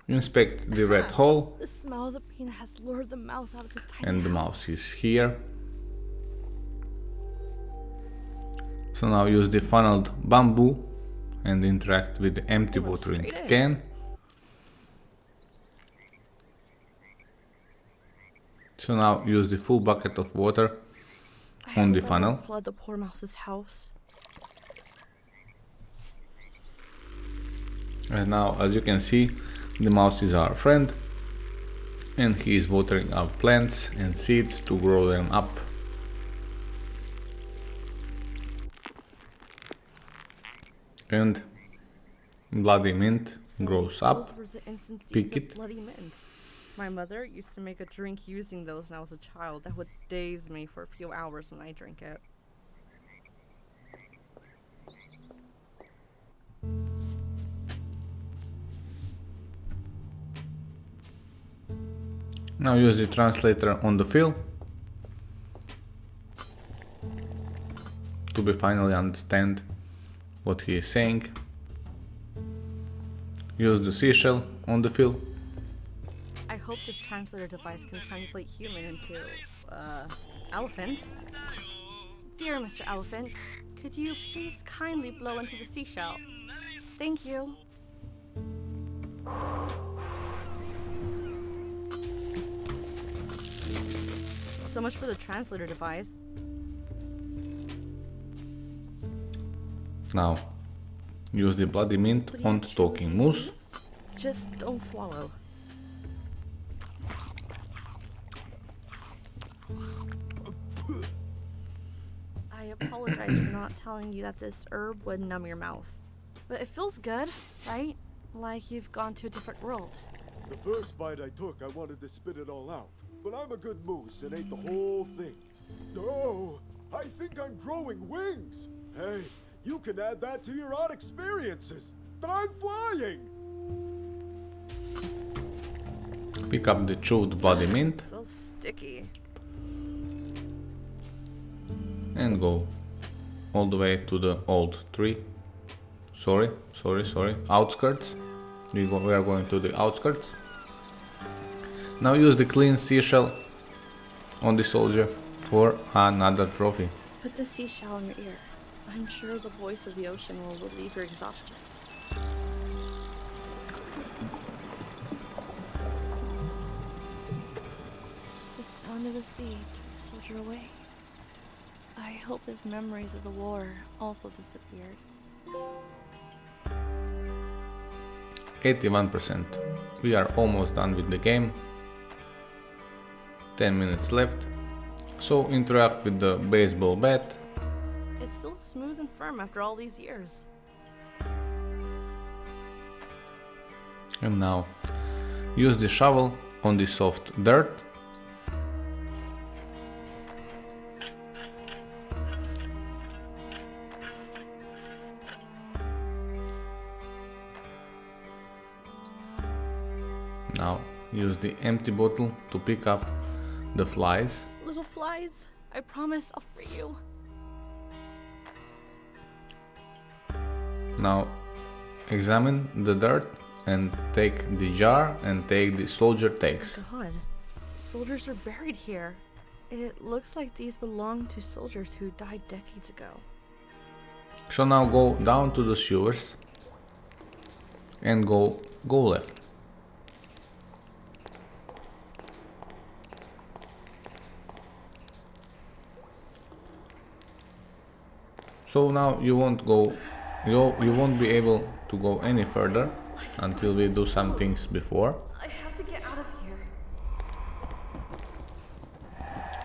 Inspect the red hole. The smell of the peanut has lured the mouse out of his tiny And the mouse is here. So now use the funneled bamboo and interact with the empty watering can. So now use the full bucket of water on the funnel. Flood the poor mouse's house. And now, as you can see, the mouse is our friend and he is watering our plants and seeds to grow them up. And bloody mint grows up. Those were the instances Pick of it. bloody mint. My mother used to make a drink using those when I was a child that would daze me for a few hours when I drank it. Now use the translator on the fill to be finally understand what he is saying. Use the seashell on the fill. I hope this translator device can translate human into, elephant. Dear Mr. Elephant, could you please kindly blow into the seashell? Thank you. So much for the translator device. Now use the bloody mint on the talking moose. Just don't swallow. I apologize for not telling you that this herb would numb your mouth. But it feels good, right? Like you've gone to a different world. The first bite I took, I wanted to spit it all out. But I'm a good moose and ate the whole thing. No, I think I'm growing wings. Hey, you can add that to your odd experiences. I'm flying! pick up the chewed bloody mint So sticky. and go all the way to the old tree. Sorry, outskirts. We are going to the outskirts. Now use the clean seashell on the soldier for another trophy. Put the seashell in your ear. I'm sure the voice of the ocean will relieve your exhaustion. The sound of the sea took the soldier away. I hope his memories of the war also disappeared. 81%. We are almost done with the game. 10 minutes left. So interact with the baseball bat. It's still smooth and firm after all these years. And now use the shovel on the soft dirt. Now use the empty bottle to pick up the flies. Little flies, I promise I'll free you. Now examine the dirt and take the jar and take the soldier takes. God, soldiers are buried here. It looks like these belong to soldiers who died decades ago. So now go down to the sewers and go left. So now you won't be able to go any further until we do some things before. I have to get out of here.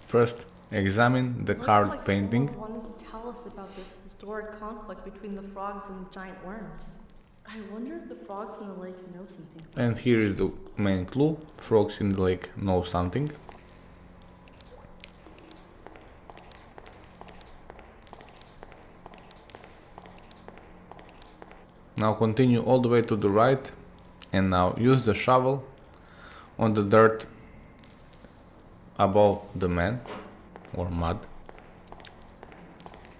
First, examine the carved painting. Someone wanted to tell us about this historic conflict between the frogs and the giant worms. I wonder if the frogs in the lake know something. And here is the main clue. Frogs in the lake know something. Now continue all the way to the right and now use the shovel on the dirt above the man or mud.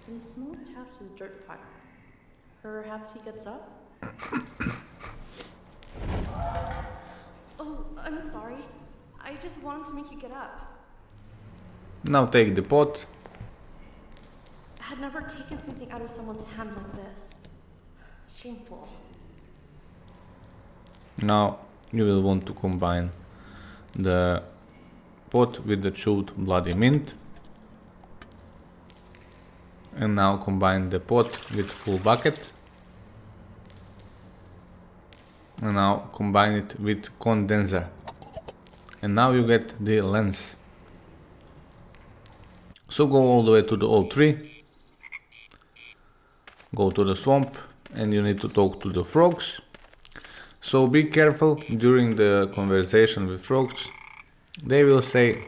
Some small taps to the dirt pile. Perhaps he gets up? Oh, I'm sorry. I just wanted to make you get up. Now take the pot. I had never taken something out of someone's hand like this. Shameful. Now you will want to combine the pot with the chewed bloody mint. And now combine the pot with full bucket. And now combine it with condenser. And now you get the lens. So go all the way to the old tree. Go to the swamp and you need to talk to the frogs. So be careful during the conversation with frogs. They will say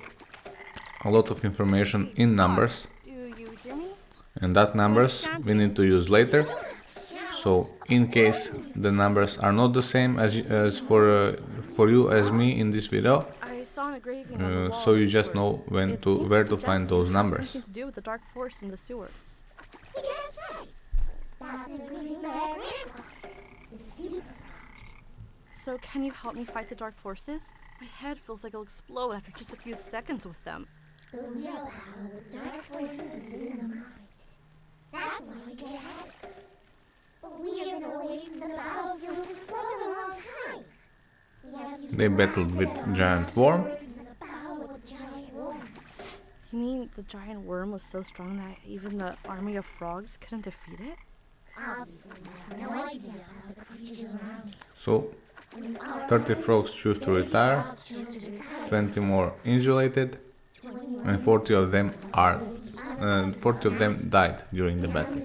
a lot of information in numbers. Do you hear me? And that numbers we need to use later. So in case the numbers are not the same as for you as me in this video, I saw an engraving on the wall so in you the just know sewers. where to find those It numbers. something to do with the dark force in the sewers. That's a green bear. So can you help me fight the dark forces? My head feels like it'll explode after just a few seconds with them. The real power of the dark forces is in the mind. That's why we get headaches. But we have been away from the battlefield for such a long time. They battled with giant worm. You mean the giant worm was so strong that even the army of frogs couldn't defeat it? Obviously, I have no idea how the creatures around here. So 30 frogs choose to retire, 20 more insulated, and 40 of them died during the battle.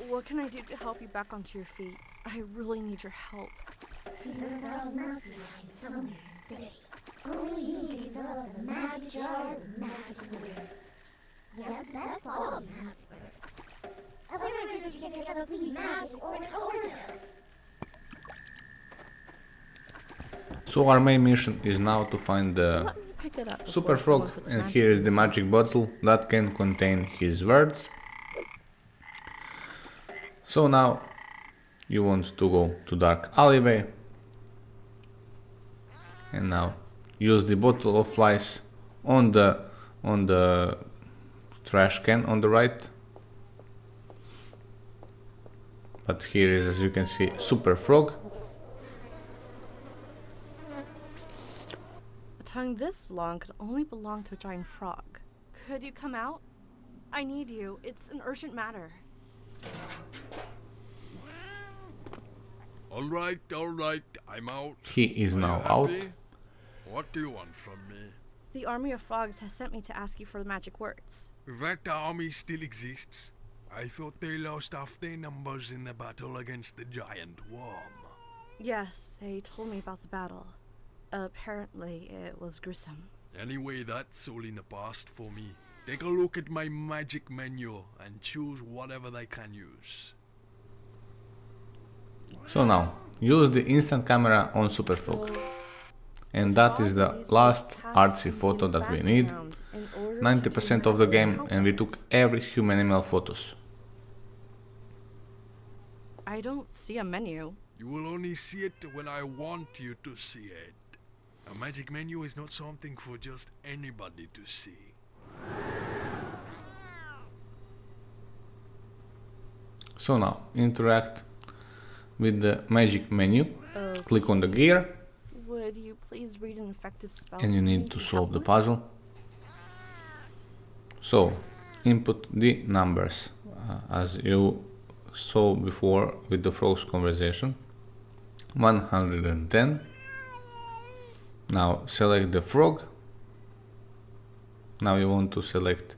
What can I do to help you back onto your feet? I really need your help. Frog must be hiding somewhere in the city. Only he can develop the magic jar with magic words. Yes, that's all magic words. Other words if you can get us to be magic or an order. So our main mission is now to find the Let me pick it up Super before someone Frog, puts and magic here is in the its magic bottle that can contain his words. So now you want to go to dark alleyway, and now use the bottle of flies on the trash can on the right. But here is, as you can see, Super Frog. A tongue this long could only belong to a giant frog. Could you come out? I need you. It's an urgent matter. All right, I'm out. He is Are you now out. happy? What do you want from me? The army of frogs has sent me to ask you for the magic words. That army still exists. I thought they lost half their numbers in the battle against the giant worm. Yes, they told me about the battle. Apparently, it was gruesome. Anyway, that's all in the past for me. Take a look at my magic menu and choose whatever they can use. So now, use the instant camera on Super Frog. And that is the last artsy photo that we need. 90% of the game, and we took every human animal photos. I don't see a menu. You will only see it when I want you to see it. A magic menu is not something for just anybody to see. So now, interact with the magic menu. Okay. Click on the gear. Would you please read an effective spell? And you need to solve the puzzle. So, input the numbers as you saw before with the frog's conversation. 110. Now select the frog. Now you want to select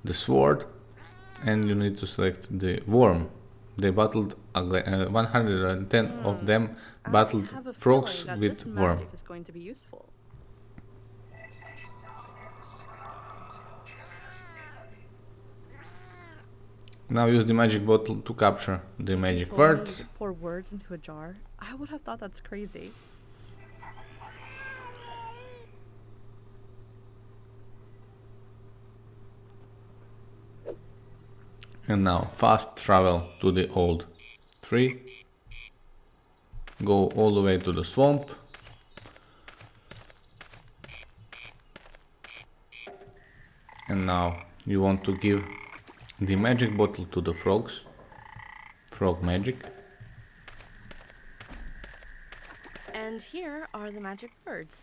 the sword, and you need to select the worm. They battled 110 of them battled frogs with worm. Magic is going to be useful. Now use the magic bottle to capture the magic Told me words. to pour words into a jar. I would have thought that's crazy. And now fast travel to the old tree. Go all the way to the swamp. And now you want to give the magic bottle to the frogs. Frog magic. And here are the magic words.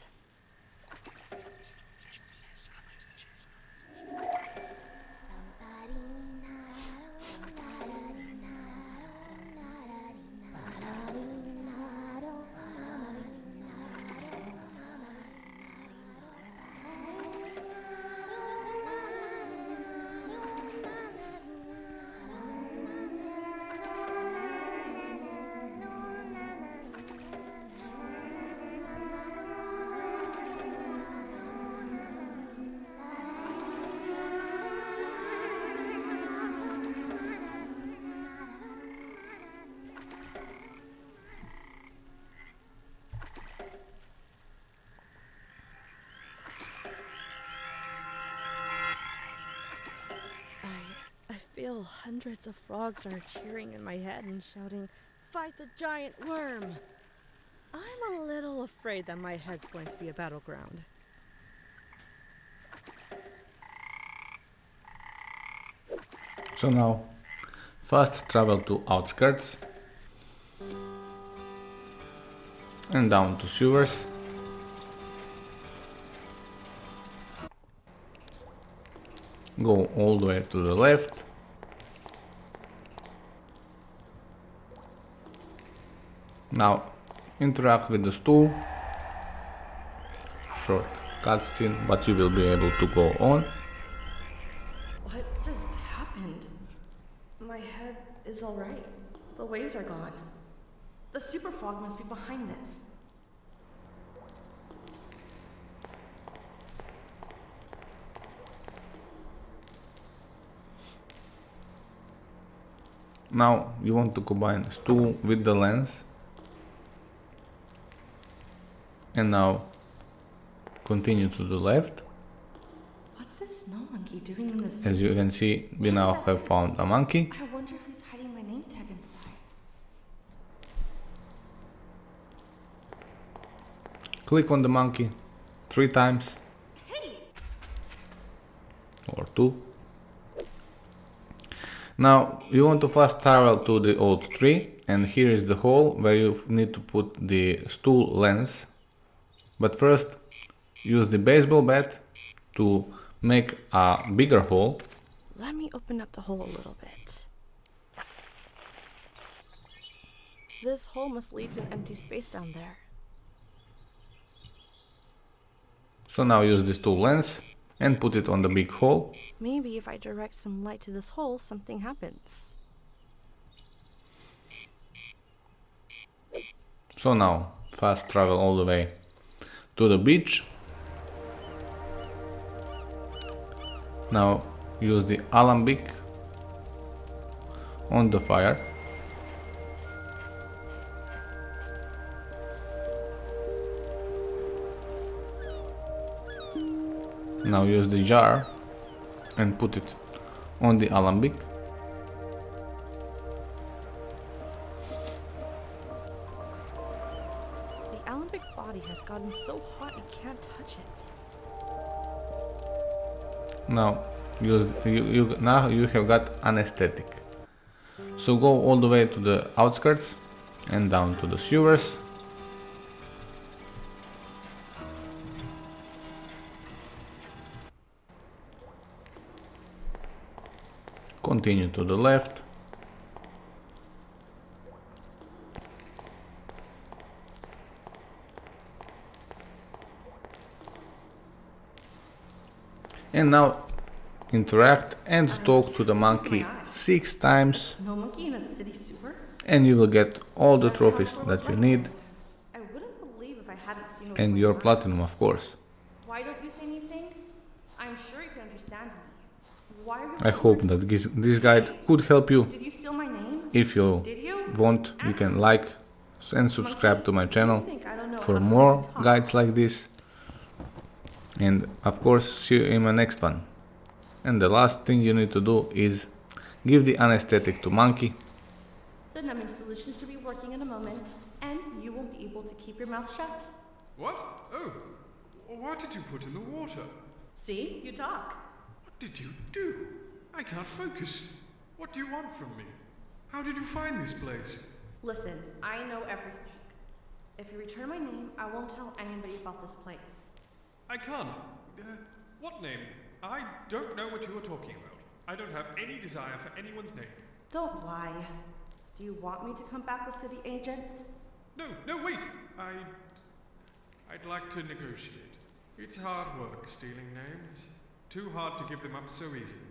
I feel hundreds of frogs are cheering in my head and shouting, "Fight the giant worm!" I'm a little afraid that my head's going to be a battleground. So now fast travel to outskirts and down to sewers. Go all the way to the left. Now interact with the stool. Short cutscene, but you will be able to go on. What just happened? My head is alright. The waves are gone. The super frog must be behind this. Now you want to combine stool with the lens. And now continue to the left. What's this snow monkey doing in this? As you can see, we now have found a monkey. I wonder if he's hiding my name tag inside. Click on the monkey 3 times. Hey! Or 2. Now you want to fast travel to the old tree, and here is the hole where you need to put the stool lens. But first use the baseball bat to make a bigger hole. Let me open up the hole a little bit. This hole must lead to an empty space down there. So now use this stool lens and put it on the big hole. Maybe if I direct some light to this hole, something happens. So now fast travel all the way to the beach. Now use the alembic on the fire. Now use the jar and put it on the alembic. The alembic body has gotten so hot you can't touch it. Now now you have got anesthetic. So go all the way to the outskirts and down to the sewers. Continue to the left. And now interact and talk to the monkey 6 times, No monkey in a city sewer? and you will get all the trophies that you need, I wouldn't believe if I hadn't seen and your platinum, of course. Why don't you say anything? I'm sure you can understand me. Why are you I hope that this guide could help you. Did you steal my name? If you Did you? want, you can like and subscribe to my channel think I don't know for how to more talk? guides like this. And of course, see you in my next one. And the last thing you need to do is give the anesthetic to monkey. The numbing solution should be working in a moment, and you won't be able to keep your mouth shut. What? Oh, what did you put in the water? See? You talk. What did you do? I can't focus. What do you want from me? How did you find this place? Listen, I know everything. If you return my name, I won't tell anybody about this place. I can't. What name? I don't know what you are talking about. I don't have any desire for anyone's name. Don't lie. Do you want me to come back with city agents? No, wait. I'd like to negotiate. It's hard work stealing names. Too hard to give them up so easily.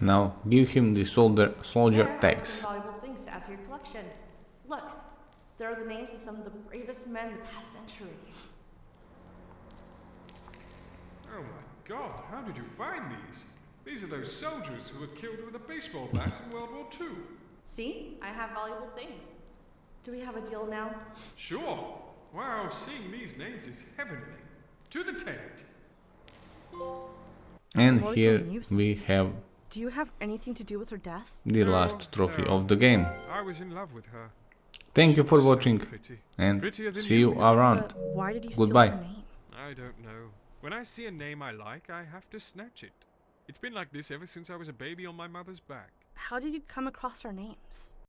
Now give him the soldier There are tags. some valuable things to add to your collection. Look, there are the names of some of the bravest men in the past century. Oh my god, how did you find these? These are those soldiers who were killed with a baseball bat in World War II. See? I have valuable things. Do we have a deal now? Sure. Wow, seeing these names is heavenly. To the tent. And Roy here from Newsom. we have Do you have anything to do with her death? the last trophy of the game. I was in love with her. Thank you for watching, and Prettier than see you you. around. But why did you Goodbye. steal her name? I don't know. When I see a name I like, I have to snatch it. It's been like this ever since I was a baby on my mother's back. How did you come across our names?